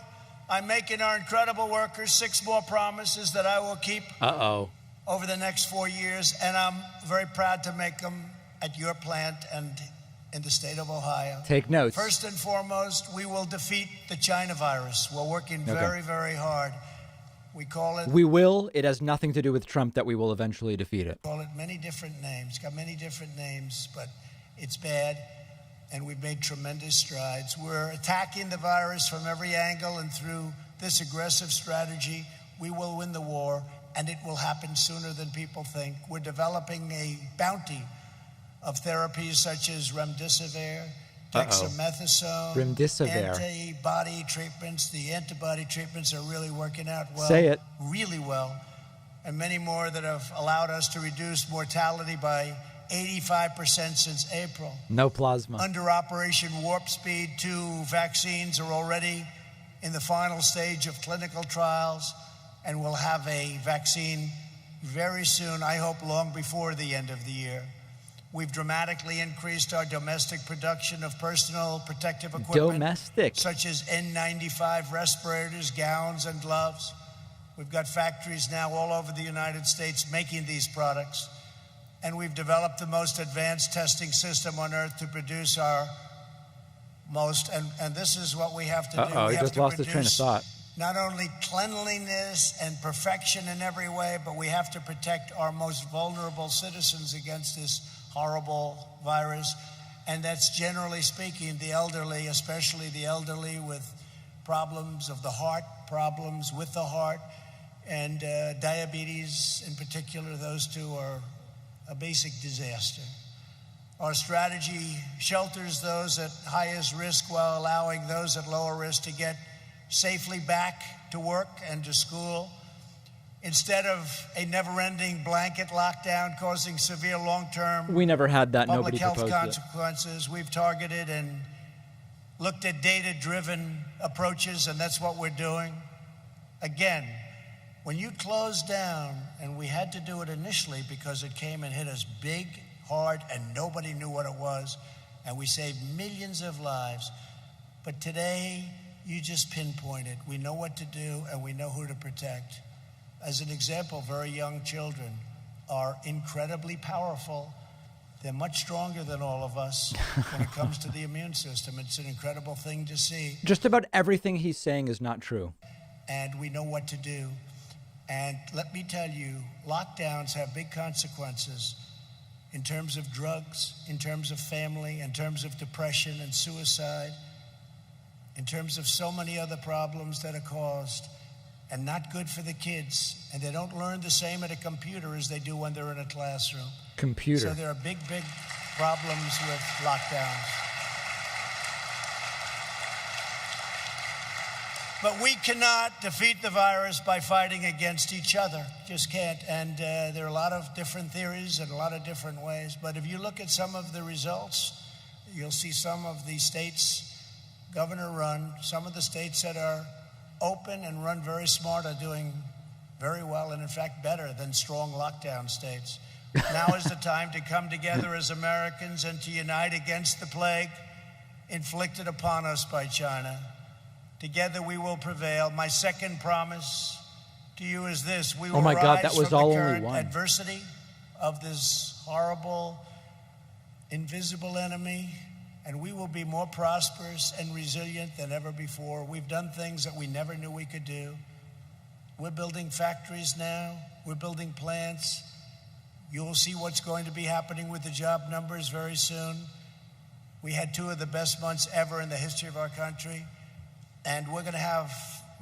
I'm making our incredible workers 6 more promises that I will keep over the next 4 years, and I'm very proud to make them at your plant and in the state of Ohio. Take notes. First and foremost, we will defeat the China virus. We're working very, very hard. We call it... We will. It has nothing to do with Trump that we will eventually defeat it. Call it many different names. It's got many different names, but it's bad, and we've made tremendous strides. We're attacking the virus from every angle, and through this aggressive strategy, we will win the war, and it will happen sooner than people think. We're developing a bounty of therapies such as remdesivir, dexamethasone, antibody treatments. The antibody treatments are really working out well. Say it. Really well. And many more that have allowed us to reduce mortality by 85% since April. No plasma. Under Operation Warp Speed, 2 vaccines are already in the final stage of clinical trials, and we'll have a vaccine very soon, I hope long before the end of the year. We've dramatically increased our domestic production of personal protective equipment. Such as N95 respirators, gowns, and gloves. We've got factories now all over the United States making these products. And we've developed the most advanced testing system on Earth to produce our most, and this is what we have to do. Uh-oh, he just lost his train of thought. Not only cleanliness and perfection in every way, but we have to protect our most vulnerable citizens against this horrible virus. And that's generally speaking the elderly, especially the elderly with problems of the heart, problems with the heart, and diabetes in particular. Those two are a basic disaster. Our strategy shelters those at highest risk while allowing those at lower risk to get safely back to work and to school. Instead of a never-ending blanket lockdown causing severe long-term We never had that. public Nobody health proposed it. consequences, we've targeted and looked at data-driven approaches, and that's what we're doing. Again, when you close down, and we had to do it initially because it came and hit us big, hard, and nobody knew what it was, and we saved millions of lives. But today, you just pinpoint it. We know what to do, and we know who to protect. As an example, very young children are incredibly powerful. They're much stronger than all of us when it comes to the immune system. It's an incredible thing to see. Just about everything he's saying is not true. And we know what to do. And let me tell you, lockdowns have big consequences in terms of drugs, in terms of family, in terms of depression and suicide, in terms of so many other problems that are caused, and not good for the kids. And they don't learn the same at a computer as they do when they're in a classroom. Computer. So there are big, big problems with lockdowns. But we cannot defeat the virus by fighting against each other. Just can't. And there are a lot of different theories and a lot of different ways. But if you look at some of the results, you'll see some of the states governor-run, some of the states that are open and run very smart are doing very well, and in fact better than strong lockdown states. Now is the time to come together as Americans and to unite against the plague inflicted upon us by China. Together we will prevail. My second promise to you is this: we will my God, rise that was from all the only current one. adversity of this horrible, invisible enemy, and we will be more prosperous and resilient than ever before. We've done things that we never knew we could do. We're building factories now. We're building plants. You'll see what's going to be happening with the job numbers very soon. We had two of the best months ever in the history of our country. And we're going to have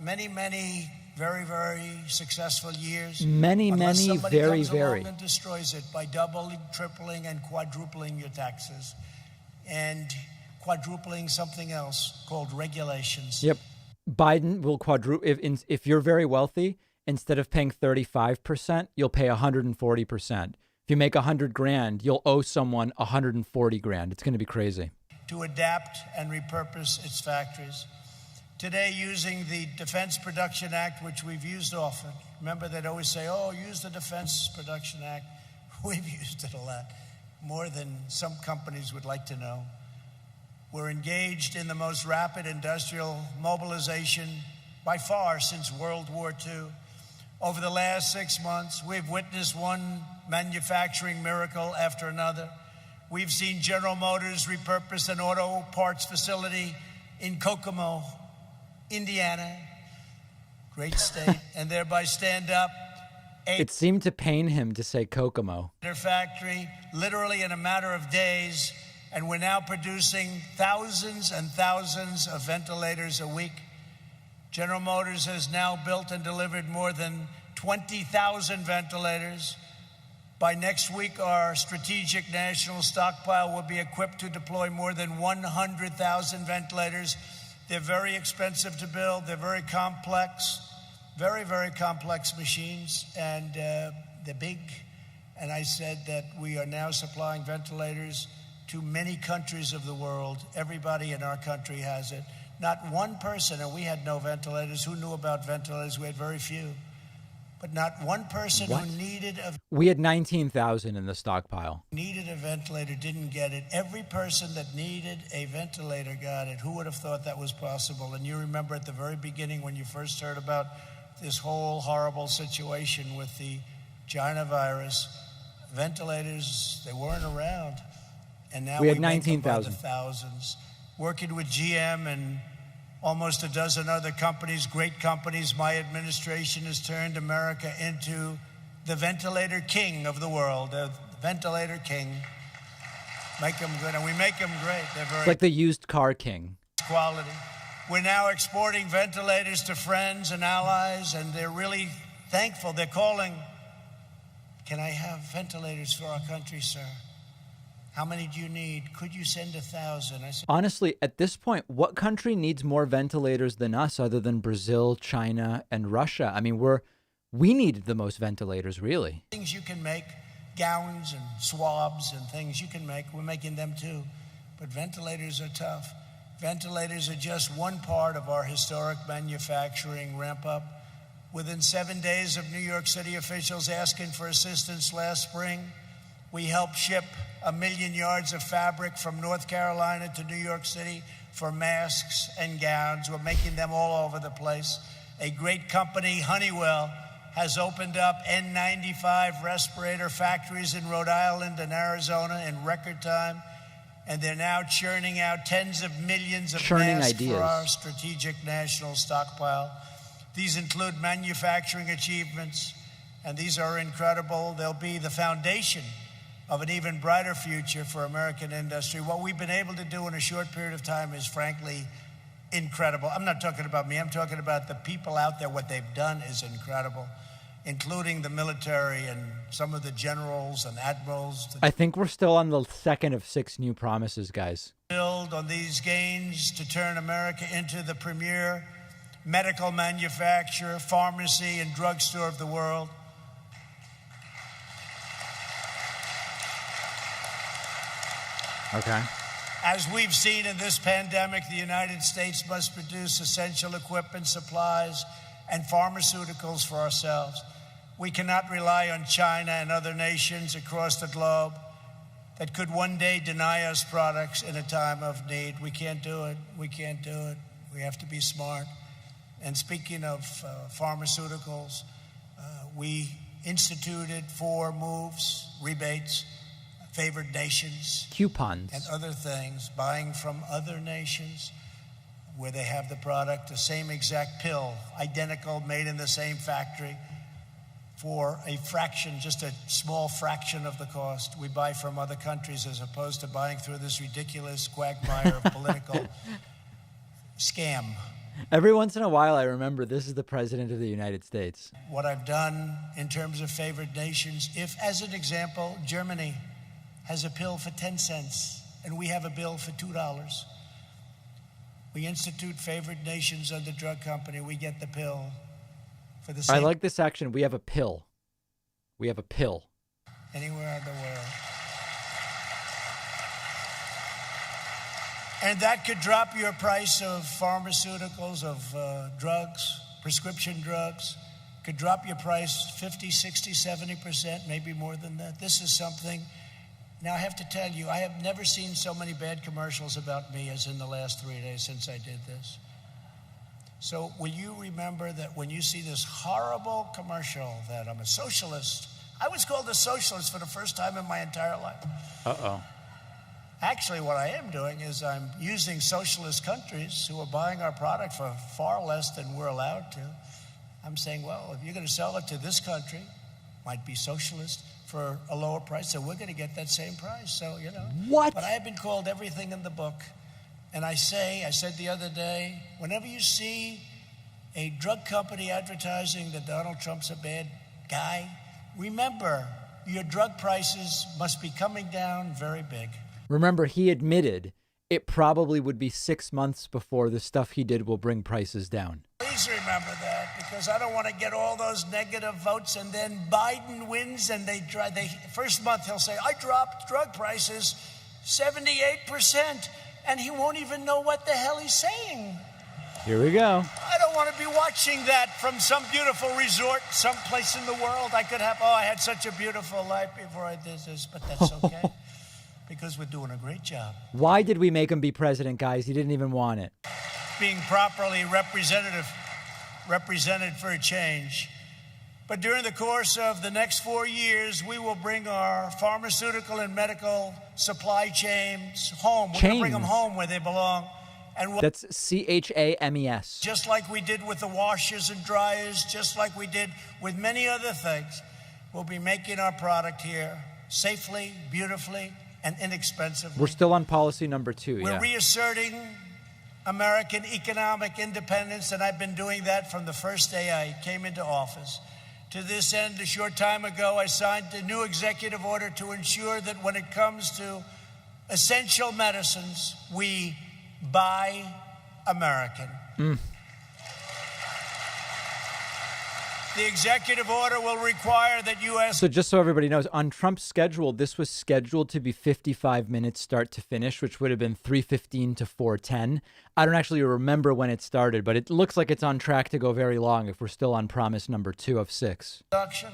many, many very, very successful years. Many, unless many, somebody very, comes very. along and destroys it by doubling, tripling, and quadrupling your taxes. And quadrupling something else called regulations. Yep. Biden will quadruple. If you're very wealthy, instead of paying 35%, you'll pay 140%. If you make $100,000, you'll owe someone $140,000. It's going to be crazy. To adapt and repurpose its factories. Today, using the Defense Production Act, which we've used often. Remember, they'd always say, oh, use the Defense Production Act. We've used it a lot, more than some companies would like to know. We're engaged in the most rapid industrial mobilization by far since World War II. Over the last 6 months, we've witnessed one manufacturing miracle after another. We've seen General Motors repurpose an auto parts facility in Kokomo, Indiana, great state, and thereby stand up It seemed to pain him to say Kokomo. their factory literally in a matter of days, and we're now producing thousands and thousands of ventilators a week. General Motors has now built and delivered more than 20,000 ventilators. By next week, our strategic national stockpile will be equipped to deploy more than 100,000 ventilators. They're very expensive to build. They're very complex, very, very complex machines, and they're big. And I said that we are now supplying ventilators to many countries of the world. Everybody in our country has it. Not one person, and we had no ventilators. Who knew about ventilators? We had very few. But not one person What? who needed a We had 19,000 in the stockpile. ventilator didn't get it. Every person that needed a ventilator got it. Who would have thought that was possible? And you remember at the very beginning when you first heard about this whole horrible situation with the China virus, ventilators, they weren't around. And now We had make them by the 19,000. thousands. working with GM and almost a dozen other companies, great companies. My administration has turned America into the ventilator king of the world, the ventilator king. Make them good, and we make them great. They're very like the used car king. Quality. We're now exporting ventilators to friends and allies, and they're really thankful. They're calling, can I have ventilators for our country, sir? How many do you need? Could you send 1,000? I said, honestly, at this point, what country needs more ventilators than us other than Brazil, China, and Russia? I mean, we need the most ventilators, really. Things you can make, gowns and swabs and things you can make, we're making them too. But ventilators are tough. Ventilators are just one part of our historic manufacturing ramp up. Within 7 days of New York City officials asking for assistance last spring, we helped ship 1 million yards of fabric from North Carolina to New York City for masks and gowns. We're making them all over the place. A great company, Honeywell, has opened up N95 respirator factories in Rhode Island and Arizona in record time. And they're now churning out tens of millions of masks ideas for our strategic national stockpile. These include manufacturing achievements, and these are incredible. They'll be the foundation of an even brighter future for American industry. What we've been able to do in a short period of time is frankly incredible. I'm not talking about me, I'm talking about the people out there. What they've done is incredible, including the military and some of the generals and admirals. I think we're still on the second of 6 new promises, guys. Build on these gains to turn America into the premier medical manufacturer, pharmacy, and drugstore of the world. Okay. As we've seen in this pandemic, the United States must produce essential equipment, supplies, and pharmaceuticals for ourselves. We cannot rely on China and other nations across the globe that could one day deny us products in a time of need. We can't do it. We can't do it. We have to be smart. And speaking of pharmaceuticals, we instituted 4 moves, rebates, favored nations, coupons, and other things, buying from other nations where they have the product, the same exact pill, identical, made in the same factory, for a fraction, just a small fraction of the cost. We buy from other countries as opposed to buying through this ridiculous quagmire of political scam. Every once in a while, I remember this is the President of the United States. What I've done in terms of favored nations, if, as an example, Germany has a pill for 10 cents and we have a bill for $2, we institute favored nations under drug company, we get the pill for the same. I like this action. We have a pill. We have a pill. Anywhere in the world. And that could drop your price of pharmaceuticals, of drugs, prescription drugs, could drop your price 50, 60, 70%, maybe more than that. This is something. Now, I have to tell you, I have never seen so many bad commercials about me as in the last 3 days since I did this. So will you remember that when you see this horrible commercial that I'm a socialist? I was called a socialist for the first time in my entire life. Uh-oh. Actually, what I am doing is I'm using socialist countries who are buying our product for far less than we're allowed to. I'm saying, well, if you're going to sell it to this country, might be socialist, for a lower price, so we're going to get that same price. So, you know. What? But I have been called everything in the book. And I said the other day, whenever you see a drug company advertising that Donald Trump's a bad guy, remember, your drug prices must be coming down very big. Remember, he admitted it probably would be 6 months before the stuff he did will bring prices down. Please remember that, because I don't want to get all those negative votes and then Biden wins and first month he'll say, I dropped drug prices 78%, and he won't even know what the hell he's saying. Here we go. I don't want to be watching that from some beautiful resort someplace in the world. I could have, I had such a beautiful life before I did this, but that's okay. Because we're doing a great job. Why did we make him be president, guys? He didn't even want it. Being properly represented for a change. But during the course of the next 4 years, we will bring our pharmaceutical and medical supply chains home. We're going to bring them home where they belong. And That's CHAMES. just like we did with the washers and dryers, just like we did with many other things, we'll be making our product here safely, beautifully, and inexpensively. We're still on policy number 2, We're yeah. reasserting American economic independence, and I've been doing that from the first day I came into office. To this end, a short time ago, I signed a new executive order to ensure that when it comes to essential medicines, we buy American. The executive order will require that U.S. So just so everybody knows, on Trump's schedule, this was scheduled to be 55 minutes start to finish, which would have been 3:15 to 4:10. I don't actually remember when it started, but it looks like it's on track to go very long if we're still on promise number 2 of 6. Production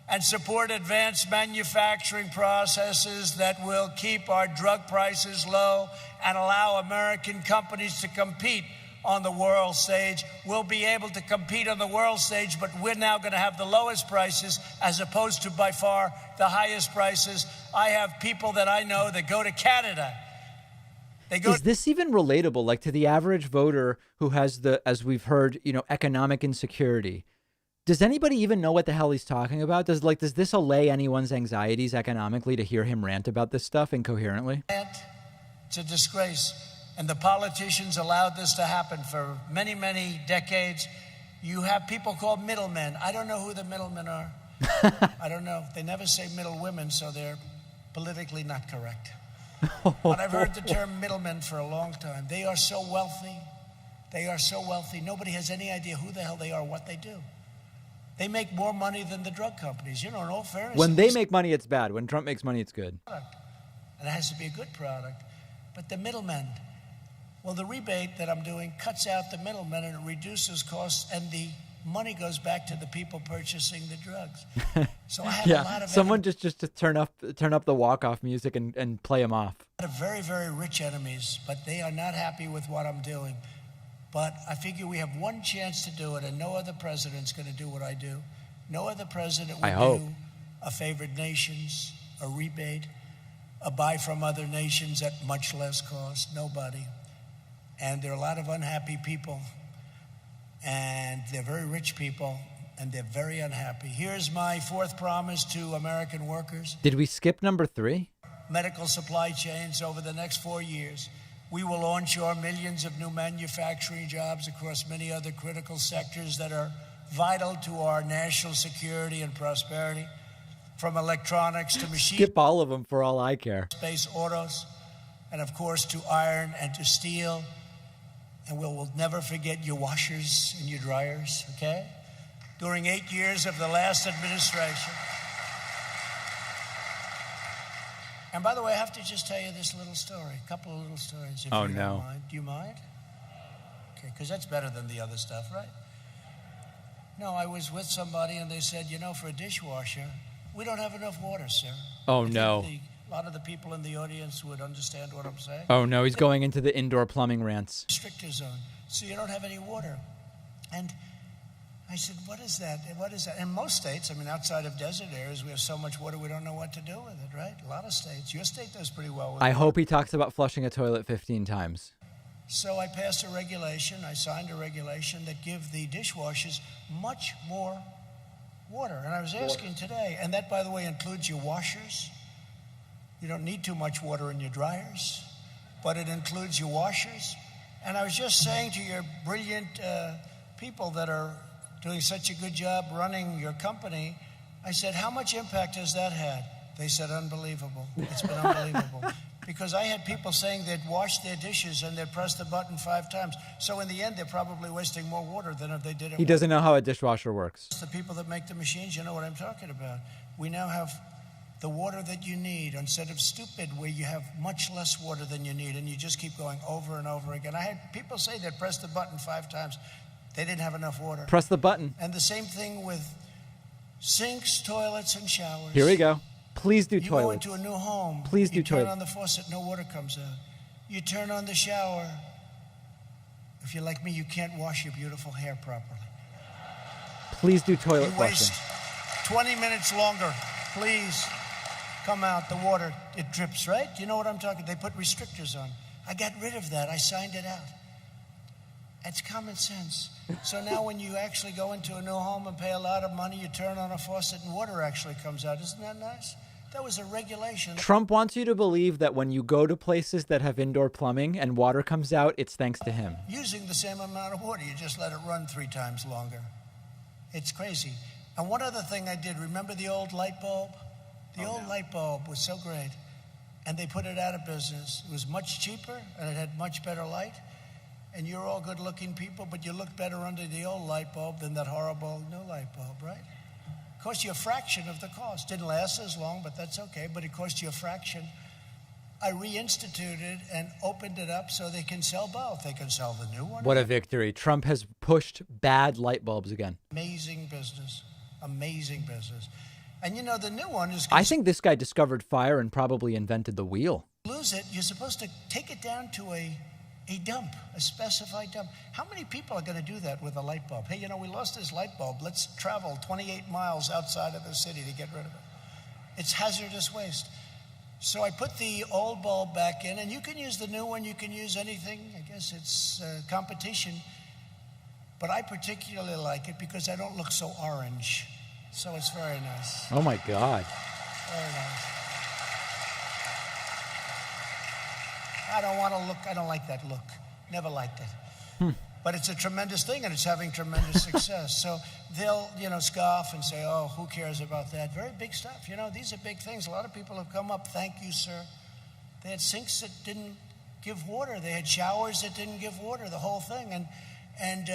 and support advanced manufacturing processes that will keep our drug prices low and allow American companies to compete on the world stage. We'll be able to compete on the world stage, but we're now going to have the lowest prices as opposed to by far the highest prices. I have people that I know that go to Canada. Is this even relatable, like to the average voter who has the, as we've heard, economic insecurity? Does anybody even know what the hell he's talking about? Does this allay anyone's anxieties economically to hear him rant about this stuff incoherently? It's a disgrace. And the politicians allowed this to happen for many, many decades. You have people called middlemen. I don't know who the middlemen are. I don't know. They never say middle women, so they're politically not correct. But I've heard the term middlemen for a long time. They are so wealthy. They are so wealthy. Nobody has any idea who the hell they are or what they do. They make more money than the drug companies. In all fairness. When they make money, it's bad. When Trump makes money, it's good. And it has to be a good product. But the middlemen, well, the rebate that I'm doing cuts out the middlemen and it reduces costs, and the money goes back to the people purchasing the drugs. So I have a lot of someone just to turn up the walk-off music and play them off. I have very, very rich enemies, but they are not happy with what I'm doing. But I figure we have one chance to do it, and no other president's going to do what I do. No other president would do a favored nations, a rebate, a buy from other nations at much less cost. Nobody. And there are a lot of unhappy people, and they're very rich people, and they're very unhappy. Here's my fourth promise to American workers. Did we skip number 3? Medical supply chains over the next 4 years. We will onshore millions of new manufacturing jobs across many other critical sectors that are vital to our national security and prosperity, from electronics to machines. Skip all of them for all I care. Space autos, and of course to iron and to steel. And we'll never forget your washers and your dryers, okay? During 8 years of the last administration. And by the way, I have to just tell you this little story, a couple of little stories, if you don't mind. Do you mind? Okay, because that's better than the other stuff, right? No, I was with somebody and they said, for a dishwasher, we don't have enough water, sir. Oh, no. A lot of the people in the audience would understand what I'm saying. Oh, no, he's going into the indoor plumbing rants. Stricter zone, so you don't have any water. And I said, what is that? What is that? In most states, outside of desert areas, we have so much water we don't know what to do with it, right? A lot of states. Your state does pretty well with it. I hope he talks about flushing a toilet 15 times. So I passed a regulation, I signed a regulation that give the dishwashers much more water. And I was asking today, and that, by the way, includes your washers. You don't need too much water in your dryers, but it includes your washers. And I was just saying to your brilliant people that are doing such a good job running your company, I said, how much impact has that had? They said, unbelievable. It's been unbelievable. Because I had people saying they'd wash their dishes and they'd press the button 5 times. So in the end, they're probably wasting more water than if they did it. He doesn't know how a dishwasher works. The people that make the machines, you know what I'm talking about. We now have the water that you need instead of stupid where you have much less water than you need and you just keep going over and over again. I had people say they'd press the button 5 times. They didn't have enough water. Press the button. And the same thing with sinks, toilets, and showers. Here we go. Please do toilets. You go into a new home. Please do toilets. You turn on the faucet, no water comes out. You turn on the shower. If you're like me, you can't wash your beautiful hair properly. Please do toilet You flushing. waste 20 minutes longer. Please come out. The water, it drips, right? You know what I'm talking? They put restrictors on. I got rid of that. I signed it out. It's common sense. So now when you actually go into a new home and pay a lot of money, you turn on a faucet and water actually comes out. Isn't that nice? That was a regulation. Trump wants you to believe that when you go to places that have indoor plumbing and water comes out, it's thanks to him. Using the same amount of water, you just let it run 3 times longer. It's crazy. And one other thing I did, remember the old light bulb? The old light bulb was so great. And they put it out of business. It was much cheaper and it had much better light. And you're all good looking people, but you look better under the old light bulb than that horrible new light bulb, right? Cost you a fraction of the cost. Didn't last as long, but that's okay. But it cost you a fraction. I reinstituted and opened it up so they can sell both. They can sell the new one. What a victory. Trump has pushed bad light bulbs again. Amazing business. Amazing business. And you know, the new one is... I think this guy discovered fire and probably invented the wheel. Lose it, you're supposed to take it down to a dump, a specified dump. How many people are going to do that with a light bulb? Hey, you know, we lost this light bulb. Let's travel 28 miles outside of the city to get rid of it. It's hazardous waste. So I put the old bulb back in, and you can use the new one. You can use anything. I guess it's competition. But I particularly like it because I don't look so orange. So it's very nice. Oh, my God. Very nice. I don't want to look, I don't like that look. Never liked it. But it's a tremendous thing, and it's having tremendous success. So they'll, you know, scoff and say, oh, who cares about that? Very big stuff. You know, these are big things. A lot of people have come up, thank you, sir. They had sinks that didn't give water. They had showers that didn't give water, the whole thing. And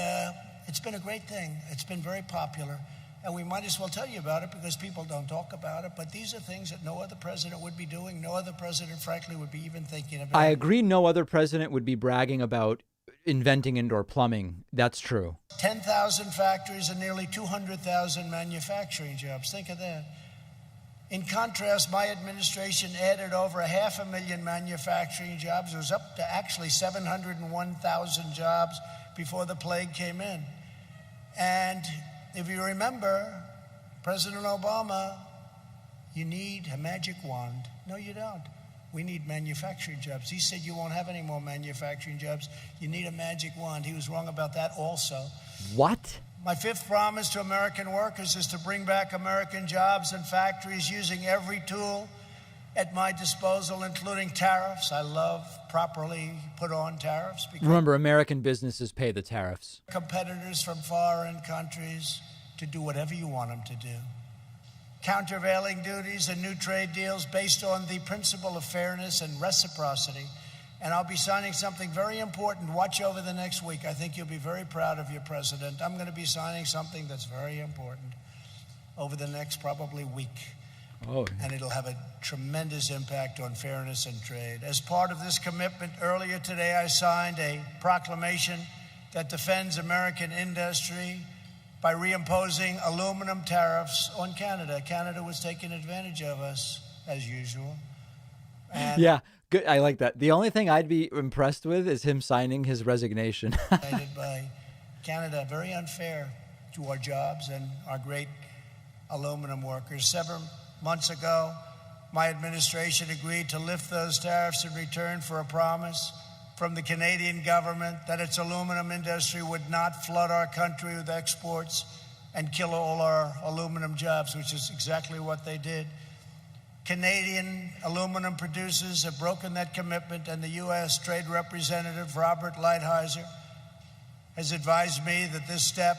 it's been a great thing. It's been very popular. And we might as well tell you about it because people don't talk about it. But these are things that no other president would be doing. No other president, frankly, would be even thinking about. I agree. No other president would be bragging about inventing indoor plumbing. That's true. 10,000 factories and nearly 200,000 manufacturing jobs. Think of that. In contrast, my administration added over 500,000 manufacturing jobs. It was up to actually 701,000 jobs before the plague came in. And if you remember, President Obama, you need a magic wand. No, you don't. We need manufacturing jobs. He said you won't have any more manufacturing jobs. You need a magic wand. He was wrong about that also. What? My 5th promise to American workers is to bring back American jobs and factories using every tool at my disposal, including tariffs. I love properly put on tariffs. Remember, American businesses pay the tariffs. Competitors from foreign countries to do whatever you want them to do. Countervailing duties and new trade deals based on the principle of fairness and reciprocity. And I'll be signing something very important. Watch over the next week. I think you'll be very proud of your president. I'm going to be signing something that's very important over the next probably week. Oh. And it'll have a tremendous impact on fairness and trade. As part of this commitment, earlier today I signed a proclamation that defends American industry by reimposing aluminum tariffs on Canada. Canada was taking advantage of us, as usual. And yeah, good. I like that. The only thing I'd be impressed with is him signing his resignation. by Canada, very unfair to our jobs and our great aluminum workers. 7 months ago, my administration agreed to lift those tariffs in return for a promise from the Canadian government that its aluminum industry would not flood our country with exports and kill all our aluminum jobs, which is exactly what they did. Canadian aluminum producers have broken that commitment, and the U.S. Trade Representative Robert Lighthizer has advised me that this step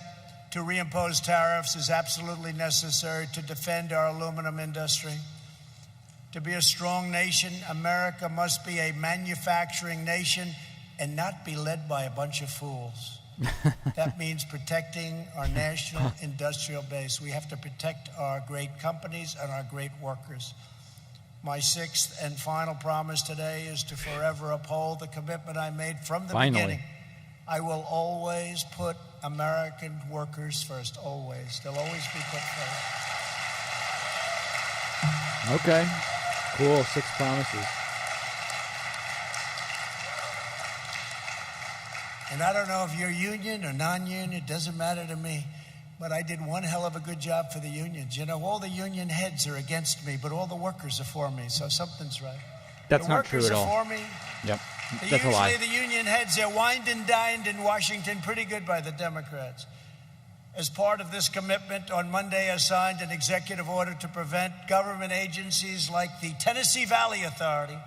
to reimpose tariffs is absolutely necessary to defend our aluminum industry. To be a strong nation, America must be a manufacturing nation and not be led by a bunch of fools. That means protecting our national industrial base. We have to protect our great companies and our great workers. My 6th and final promise today is to forever uphold the commitment I made from the beginning. I will always put American workers first, always. They'll always be put first. Okay. Cool. 6 promises. And I don't know if you're union or non-union, it doesn't matter to me. but I did one hell of a good job for the unions. You know, all the union heads are against me, but all the workers are for me, so something's right. That's the not true at all. workers are for me. Yep, that's a lie. Usually the union heads, they're wined and dined in Washington pretty good by the Democrats. As part of this commitment, on Monday I signed an executive order to prevent government agencies like the Tennessee Valley Authority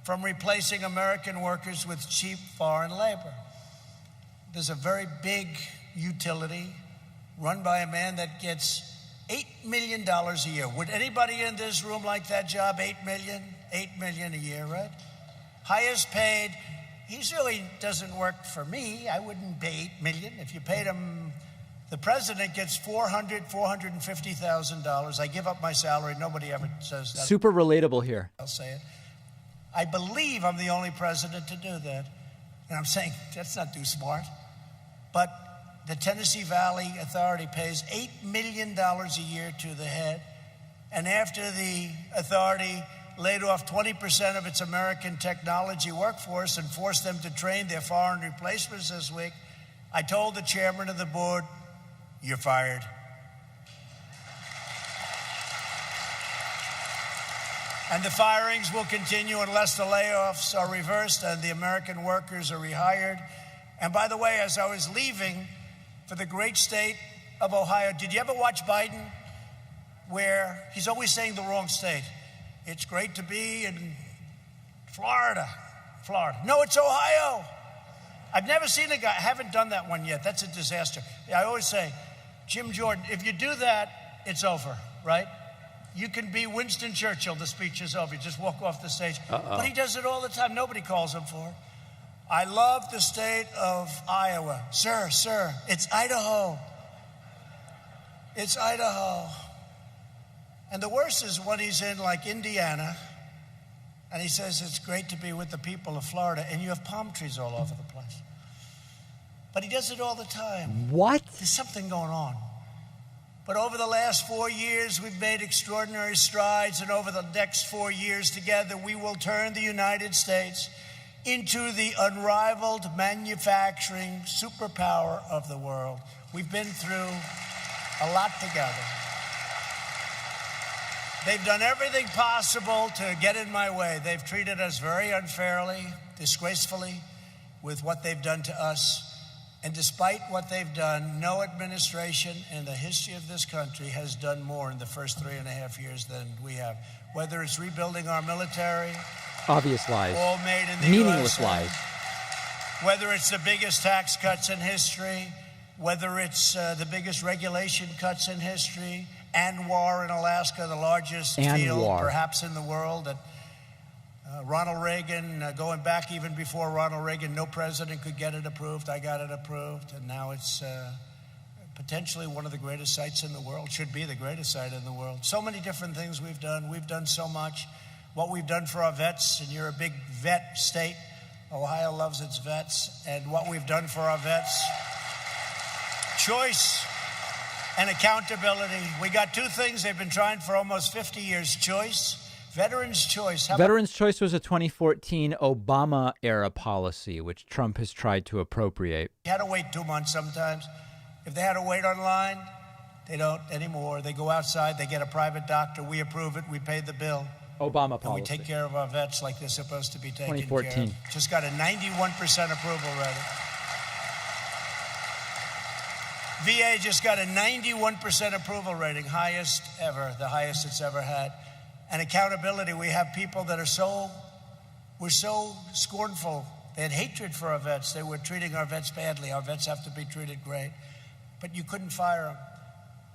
from replacing American workers with cheap foreign labor. There's a very big utility run by a man that gets $8 million a year. Would anybody in this room like that job? $8 million? $8 million a year, right? Highest paid. He really doesn't work for me. I wouldn't pay $8 million. If you paid him, the president gets $450,000. I give up my salary. Nobody ever says that. Super relatable here. I'll say it. I believe I'm the only president to do that. And I'm saying that's not too smart. But the Tennessee Valley Authority pays $8 million a year to the head. And after the authority laid off 20% of its American technology workforce and forced them to train their foreign replacements this week, I told the chairman of the board, "You're fired." And the firings will continue unless the layoffs are reversed and the American workers are rehired. And by the way, as I was leaving for the great state of Ohio, did you ever watch Biden? Where he's always saying the wrong state. It's great to be in Florida. No, it's Ohio. I've never seen a guy, I haven't done that one yet. That's a disaster. I always say, Jim Jordan, if you do that, it's over, right? You can be Winston Churchill, the speech is over. You just walk off the stage. But he does it all the time. Nobody calls him for it. I love the state of Iowa. Sir, it's Idaho. It's Idaho. And the worst is when he's in like Indiana and he says it's great to be with the people of Florida and you have palm trees all over the place. But he does it all the time. What? There's something going on. But over the last 4 years, we've made extraordinary strides, and over the next 4 years together, we will turn the United States into the unrivaled manufacturing superpower of the world. We've been through a lot together. They've done everything possible to get in my way. They've treated us very unfairly, disgracefully, with what they've done to us. And despite what they've done, no administration in the history of this country has done more in the first 3.5 years than we have. Whether it's rebuilding our military, obvious lies, all made in the meaningless USA, lies. Whether it's the biggest tax cuts in history, whether it's the biggest regulation cuts in history, ANWR in Alaska, the largest field perhaps in the world. That Ronald Reagan, going back even before Ronald Reagan, no president could get it approved. I got it approved, and now it's potentially one of the greatest sites in the world, should be the greatest site in the world. So many different things we've done. We've done so much. What we've done for our vets, and you're a big vet state. Ohio loves its vets, and what we've done for our vets. Choice and accountability. We got two things they've been trying for almost 50 years. Choice. Veterans' choice. Veterans' choice was a 2014 Obama-era policy, which Trump has tried to appropriate. You had to wait 2 months sometimes. If they had to wait online, they don't anymore. They go outside, they get a private doctor, we approve it, we pay the bill. Obama policy. And we take care of our vets like they're supposed to be taken 2014. care of. Just got a 91% approval rating. VA just got a 91% approval rating, highest ever, the highest it's ever had. And accountability, we have people that we're so scornful. They had hatred for our vets. They were treating our vets badly. Our vets have to be treated great. But you couldn't fire them.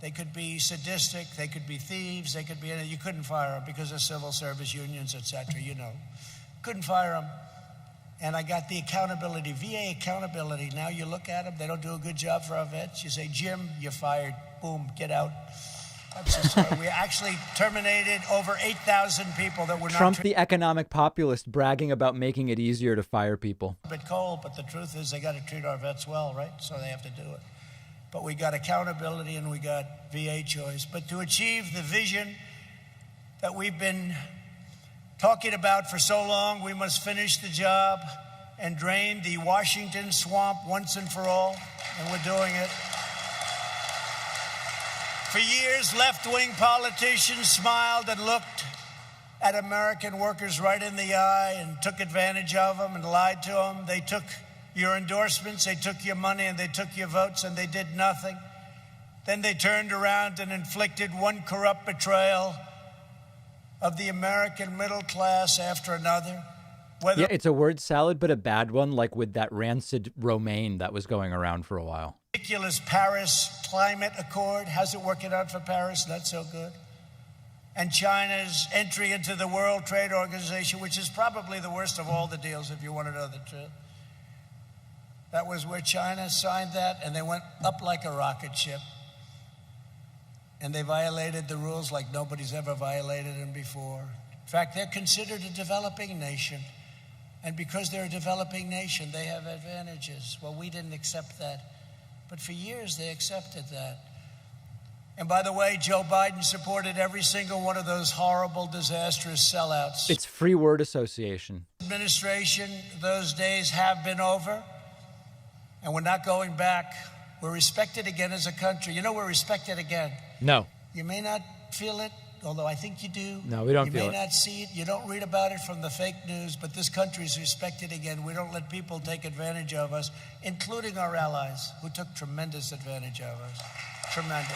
They could be sadistic. They could be thieves. They could be anything. You couldn't fire them because of civil service unions, etc. You know. Couldn't fire them. And I got the accountability, VA accountability. Now you look at them. They don't do a good job for our vets. You say, Jim, you're fired. Boom, get out. I'm so sorry. We actually terminated over 8,000 people that were not. Trump, the economic populist, bragging about making it easier to fire people. A bit cold, but the truth is they got to treat our vets well, right? So they have to do it. But we got accountability and we got VA choice. But to achieve the vision that we've been talking about for so long, we must finish the job and drain the Washington swamp once and for all. And we're doing it. For years, left-wing politicians smiled and looked at American workers right in the eye and took advantage of them and lied to them. They took your endorsements, they took your money, and they took your votes, and they did nothing. Then they turned around and inflicted one corrupt betrayal of the American middle class after another. Yeah, it's a word salad, but a bad one, like with that rancid romaine that was going around for a while. Ridiculous Paris Climate Accord. How's it working out for Paris? Not so good. And China's entry into the World Trade Organization, which is probably the worst of all the deals, if you want to know the truth. That was where China signed that, and they went up like a rocket ship. And they violated the rules like nobody's ever violated them before. In fact, they're considered a developing nation. And because they're a developing nation, they have advantages. Well, we didn't accept that. But for years, they accepted that. And by the way, Joe Biden supported every single one of those horrible, disastrous sellouts. It's free word association. Administration, those days have been over. And we're not going back. We're respected again as a country. You know, we're respected again. No. You may not feel it, although I think you do. No, we don't feel it. You may not see it. You don't read about it from the fake news, but this country is respected again. We don't let people take advantage of us, including our allies, who took tremendous advantage of us. Tremendous.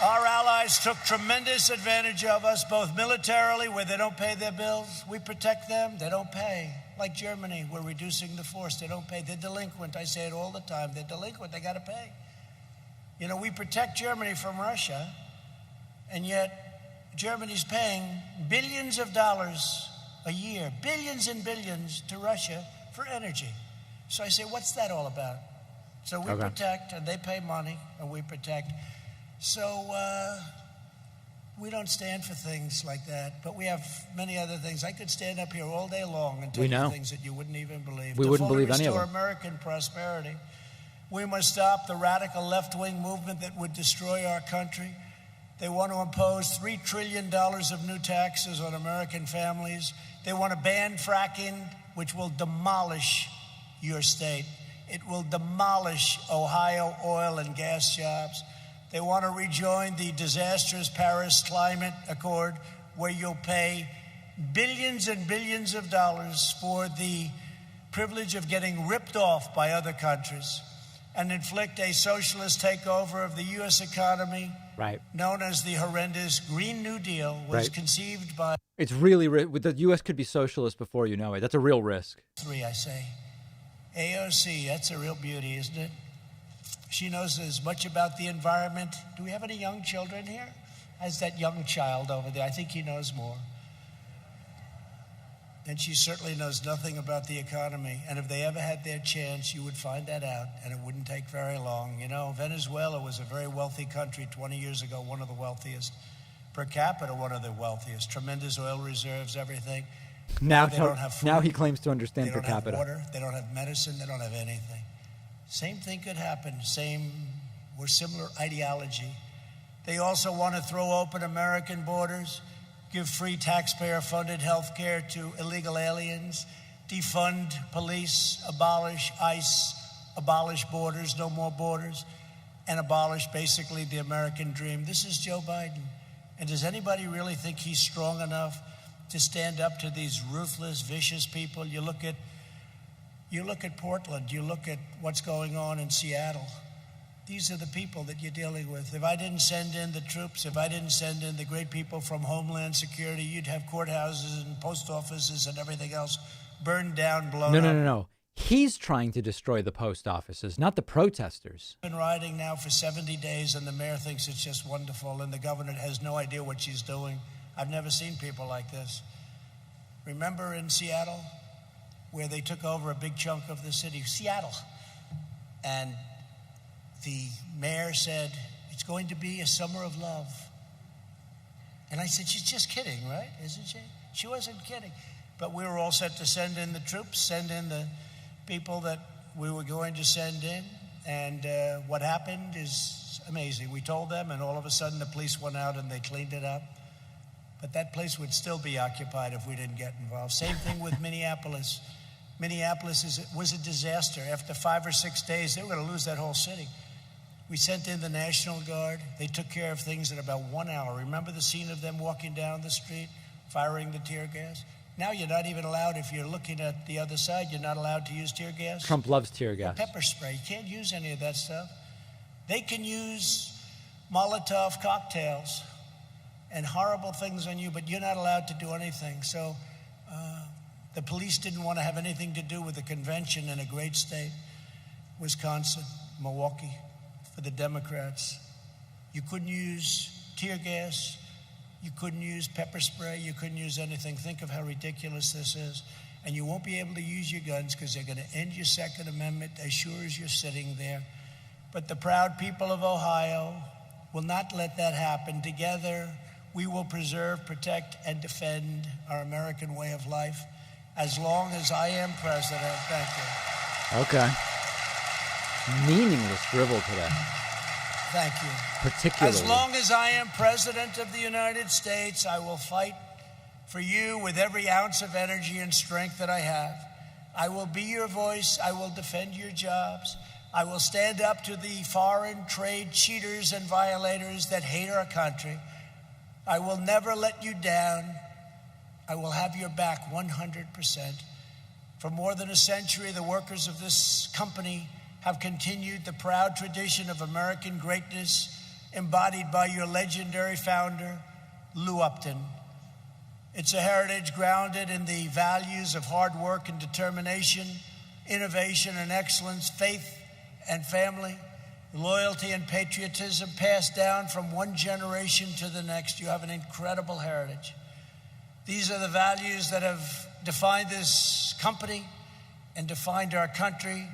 Our allies took tremendous advantage of us, both militarily, where they don't pay their bills. We protect them. They don't pay. Like Germany, we're reducing the force. They don't pay. They're delinquent. I say it all the time. They're delinquent. They got to pay. You know, we protect Germany from Russia, and yet Germany's paying billions of dollars a year, billions and billions to Russia for energy. So I say, what's that all about? So we protect, and they pay money, and we protect. So we don't stand for things like that, but we have many other things. I could stand up here all day long and tell you things that you wouldn't even believe. We wouldn't believe any of them. To fully restore American prosperity, we must stop the radical left-wing movement that would destroy our country. They want to impose $3 trillion of new taxes on American families. They want to ban fracking, which will demolish your state. It will demolish Ohio oil and gas jobs. They want to rejoin the disastrous Paris Climate Accord, where you'll pay billions and billions of dollars for the privilege of getting ripped off by other countries, and inflict a socialist takeover of the U.S. economy, known as the horrendous Green New Deal, was conceived by... It's really... The U.S. could be socialist before you know it. That's a real risk. I say. AOC, that's a real beauty, isn't it? She knows as much about the environment. Do we have any young children here? Has that young child over there? I think he knows more. And she certainly knows nothing about the economy. And if they ever had their chance, you would find that out, and it wouldn't take very long. You know, Venezuela was a very wealthy country 20 years ago, one of the wealthiest. Per capita, one of the wealthiest. Tremendous oil reserves, everything. Now they don't have food. Now he claims to understand per capita. They don't have water. They don't have medicine. They don't have anything. Same thing could happen. Same or similar ideology. They also want to throw open American borders, give free taxpayer-funded health care to illegal aliens, defund police, abolish ICE, abolish borders, no more borders, and abolish basically the American dream. This is Joe Biden. And does anybody really think he's strong enough to stand up to these ruthless, vicious people? You look at Portland, you look at what's going on in Seattle. These are the people that you're dealing with. If I didn't send in the troops, if I didn't send in the great people from Homeland Security, you'd have courthouses and post offices and everything else burned down, blown up. No. He's trying to destroy the post offices, not the protesters. I've been riding now for 70 days, and the mayor thinks it's just wonderful, and the governor has no idea what she's doing. I've never seen people like this. Remember in Seattle, where they took over a big chunk of the city, Seattle, and the mayor said, it's going to be a summer of love. And I said, she's just kidding, right? Isn't she? She wasn't kidding. But we were all set to send in the troops, send in the people that we were going to send in. And what happened is amazing. We told them, and all of a sudden the police went out and they cleaned it up. But that place would still be occupied if we didn't get involved. Same thing with Minneapolis. Minneapolis was a disaster. After 5 or 6 days, they were going to lose that whole city. We sent in the National Guard. They took care of things in about 1 hour. Remember the scene of them walking down the street, firing the tear gas? Now you're not even allowed, if you're looking at the other side, you're not allowed to use tear gas. Trump loves tear gas. Pepper spray. You can't use any of that stuff. They can use Molotov cocktails and horrible things on you, but you're not allowed to do anything. So the police didn't want to have anything to do with the convention in a great state, Wisconsin, Milwaukee, for the Democrats. You couldn't use tear gas. You couldn't use pepper spray. You couldn't use anything. Think of how ridiculous this is. And you won't be able to use your guns because they're going to end your Second Amendment as sure as you're sitting there. But the proud people of Ohio will not let that happen. Together, we will preserve, protect, and defend our American way of life as long as I am president. Thank you. Okay. Meaningless drivel today. Thank you. Particularly. As long as I am president of the United States, I will fight for you with every ounce of energy and strength that I have. I will be your voice. I will defend your jobs. I will stand up to the foreign trade cheaters and violators that hate our country. I will never let you down. I will have your back 100%. For more than a century, the workers of this company have continued the proud tradition of American greatness embodied by your legendary founder, Lou Upton. It's a heritage grounded in the values of hard work and determination, innovation and excellence, faith and family, loyalty and patriotism passed down from one generation to the next. You have an incredible heritage. These are the values that have defined this company and defined our country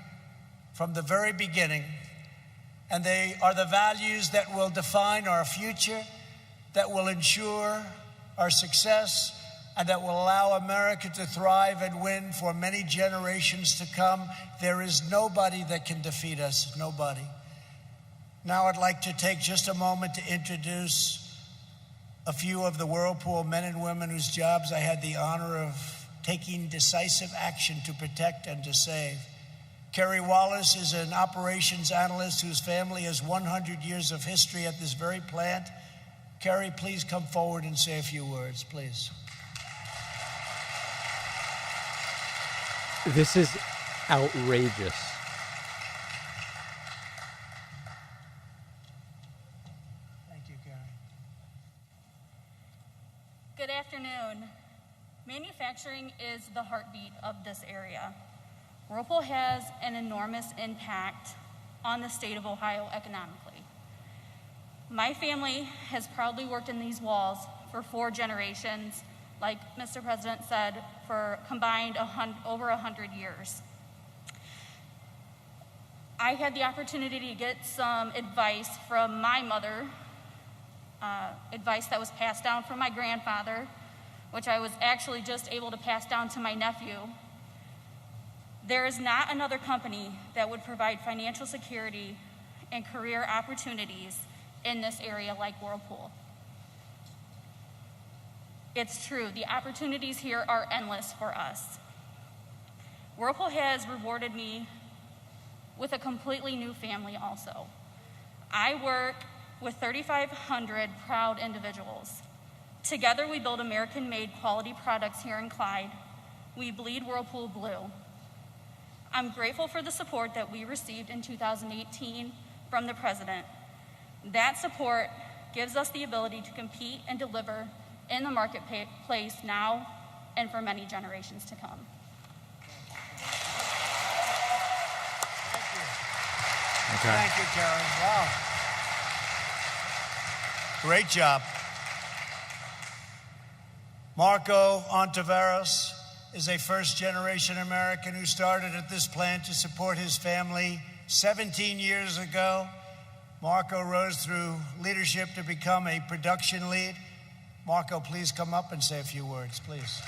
from the very beginning. And they are the values that will define our future, that will ensure our success, and that will allow America to thrive and win for many generations to come. There is nobody that can defeat us, nobody. Now I'd like to take just a moment to introduce a few of the Whirlpool men and women whose jobs I had the honor of taking decisive action to protect and to save. Kerry Wallace is an operations analyst whose family has 100 years of history at this very plant. Kerry, please come forward and say a few words, please. This is outrageous. Thank you, Kerry. Good afternoon. Manufacturing is the heartbeat of this area. Whirlpool has an enormous impact on the state of Ohio economically. My family has proudly worked in these walls for 4 generations, like Mr. President said, for combined over 100 years. I had the opportunity to get some advice from my mother, advice that was passed down from my grandfather, which I was actually just able to pass down to my nephew. There is not another company that would provide financial security and career opportunities in this area like Whirlpool. It's true, the opportunities here are endless for us. Whirlpool has rewarded me with a completely new family also. I work with 3,500 proud individuals. Together we build American-made quality products here in Clyde. We bleed Whirlpool blue. I'm grateful for the support that we received in 2018 from the President. That support gives us the ability to compete and deliver in the marketplace now and for many generations to come. Okay. Thank you, Karen. Wow. Great job. Marco Ontiveros is a first-generation American who started at this plant to support his family 17 years ago. Marco rose through leadership to become a production lead. Marco, please come up and say a few words, please.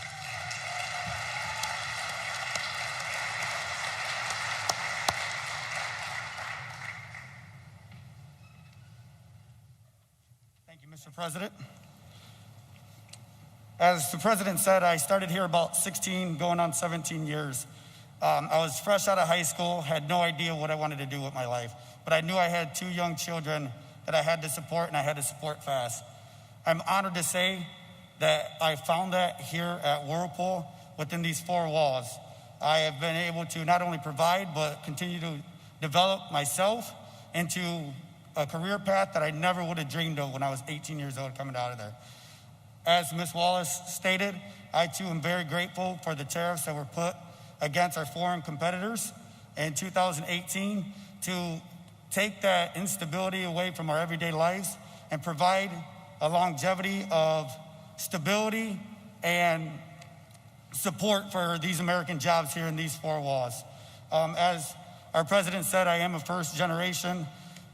Thank you, Mr. President. As the President said, I started here about 16, going on 17 years. I was fresh out of high school, had no idea what I wanted to do with my life. but I knew I had 2 young children that I had to support, and I had to support fast. I'm honored to say that I found that here at Whirlpool within these 4 walls. I have been able to not only provide, but continue to develop myself into a career path that I never would have dreamed of when I was 18 years old coming out of there. As Ms. Wallace stated, I too am very grateful for the tariffs that were put against our foreign competitors in 2018 to take that instability away from our everyday lives and provide a longevity of stability and support for these American jobs here in these 4 walls. As our president said, I am a first generation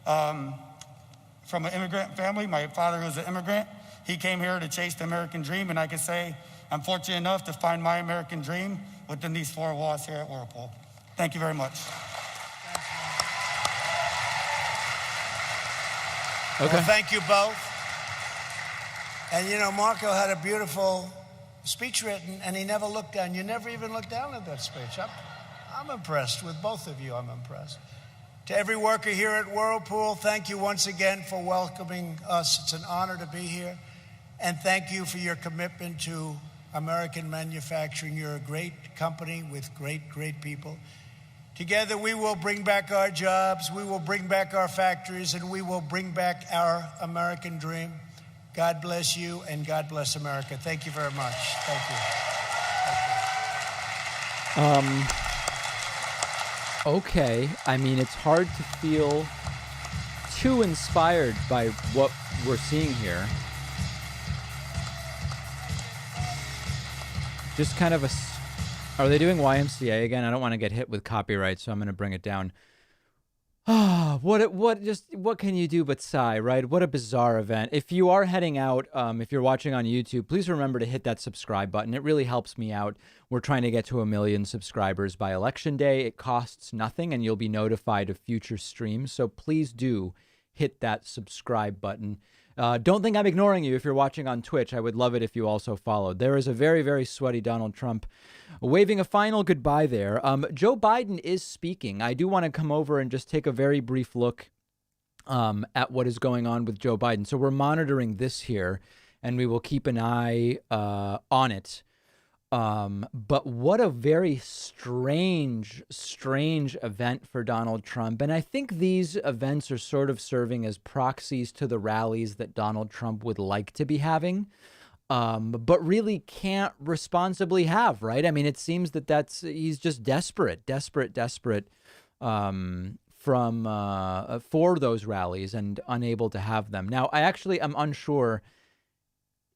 from an immigrant family. My father was an immigrant. He came here to chase the American dream, and I can say I'm fortunate enough to find my American dream within these 4 walls here at Whirlpool. Thank you very much. Okay. Well, thank you both. And you know, Marco had a beautiful speech written, and he never looked down. You never even looked down at that speech. I'm impressed with both of you. I'm impressed. To every worker here at Whirlpool, thank you once again for welcoming us. It's an honor to be here. And thank you for your commitment to American manufacturing. You're a great company with great, great people. Together, we will bring back our jobs, we will bring back our factories, and we will bring back our American dream. God bless you, and God bless America. Thank you very much. Thank you. Okay. I mean, it's hard to feel too inspired by what we're seeing here. Just kind of are they doing YMCA again? I don't want to get hit with copyright, so I'm going to bring it down. What can you do but sigh, right? What a bizarre event. If you are heading out, if you're watching on YouTube, please remember to hit that subscribe button. It really helps me out. We're trying to get to 1 million subscribers by Election Day. It costs nothing, and you'll be notified of future streams. So please do hit that subscribe button. Don't think I'm ignoring you if you're watching on Twitch. I would love it if you also followed. There is a very, very sweaty Donald Trump waving a final goodbye there. Joe Biden is speaking. I do want to come over and just take a very brief look at what is going on with Joe Biden. So we're monitoring this here, and we will keep an eye on it. But what a very strange event for Donald Trump. And I think these events are sort of serving as proxies to the rallies that Donald Trump would like to be having, but really can't responsibly have, right? I mean, it seems that he's just desperate for those rallies and unable to have them. Now, I actually am unsure.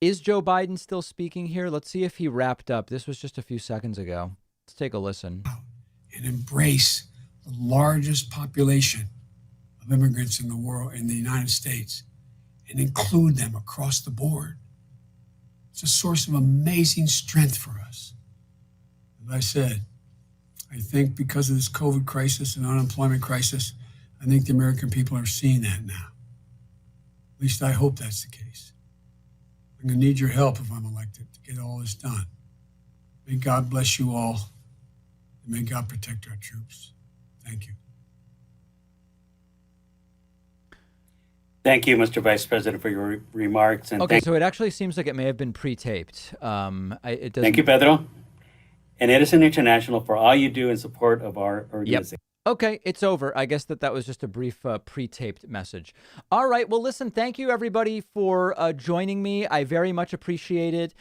Is Joe Biden still speaking here? Let's see if he wrapped up. This was just a few seconds ago. Let's take a listen. And embrace the largest population of immigrants in the world, in the United States, and include them across the board. It's a source of amazing strength for us. As I said, I think because of this COVID crisis and unemployment crisis, I think the American people are seeing that now. At least I hope that's the case. I'm going to need your help if I'm elected to get all this done. May God bless you all, and may God protect our troops. Thank you. Thank you, Mr. Vice President, for your remarks. And okay, so it actually seems like it may have been pre-taped. Thank you, Pedro, and Edison International for all you do in support of our organization. Yep. Okay, it's over. I guess that was just a brief pre-taped message. All right. Well, listen, thank you, everybody, for joining me. I very much appreciate it.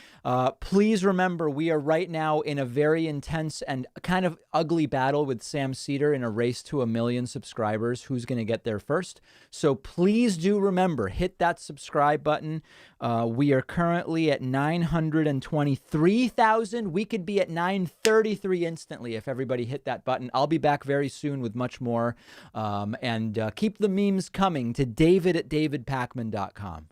Please remember, we are right now in a very intense and kind of ugly battle with Sam Seder in a race to 1 million subscribers. Who's going to get there first? So please do remember, hit that subscribe button. We are currently at 923,000. We could be at 933 instantly if everybody hit that button. I'll be back very soon with much more. And keep the memes coming to David@davidpakman.com.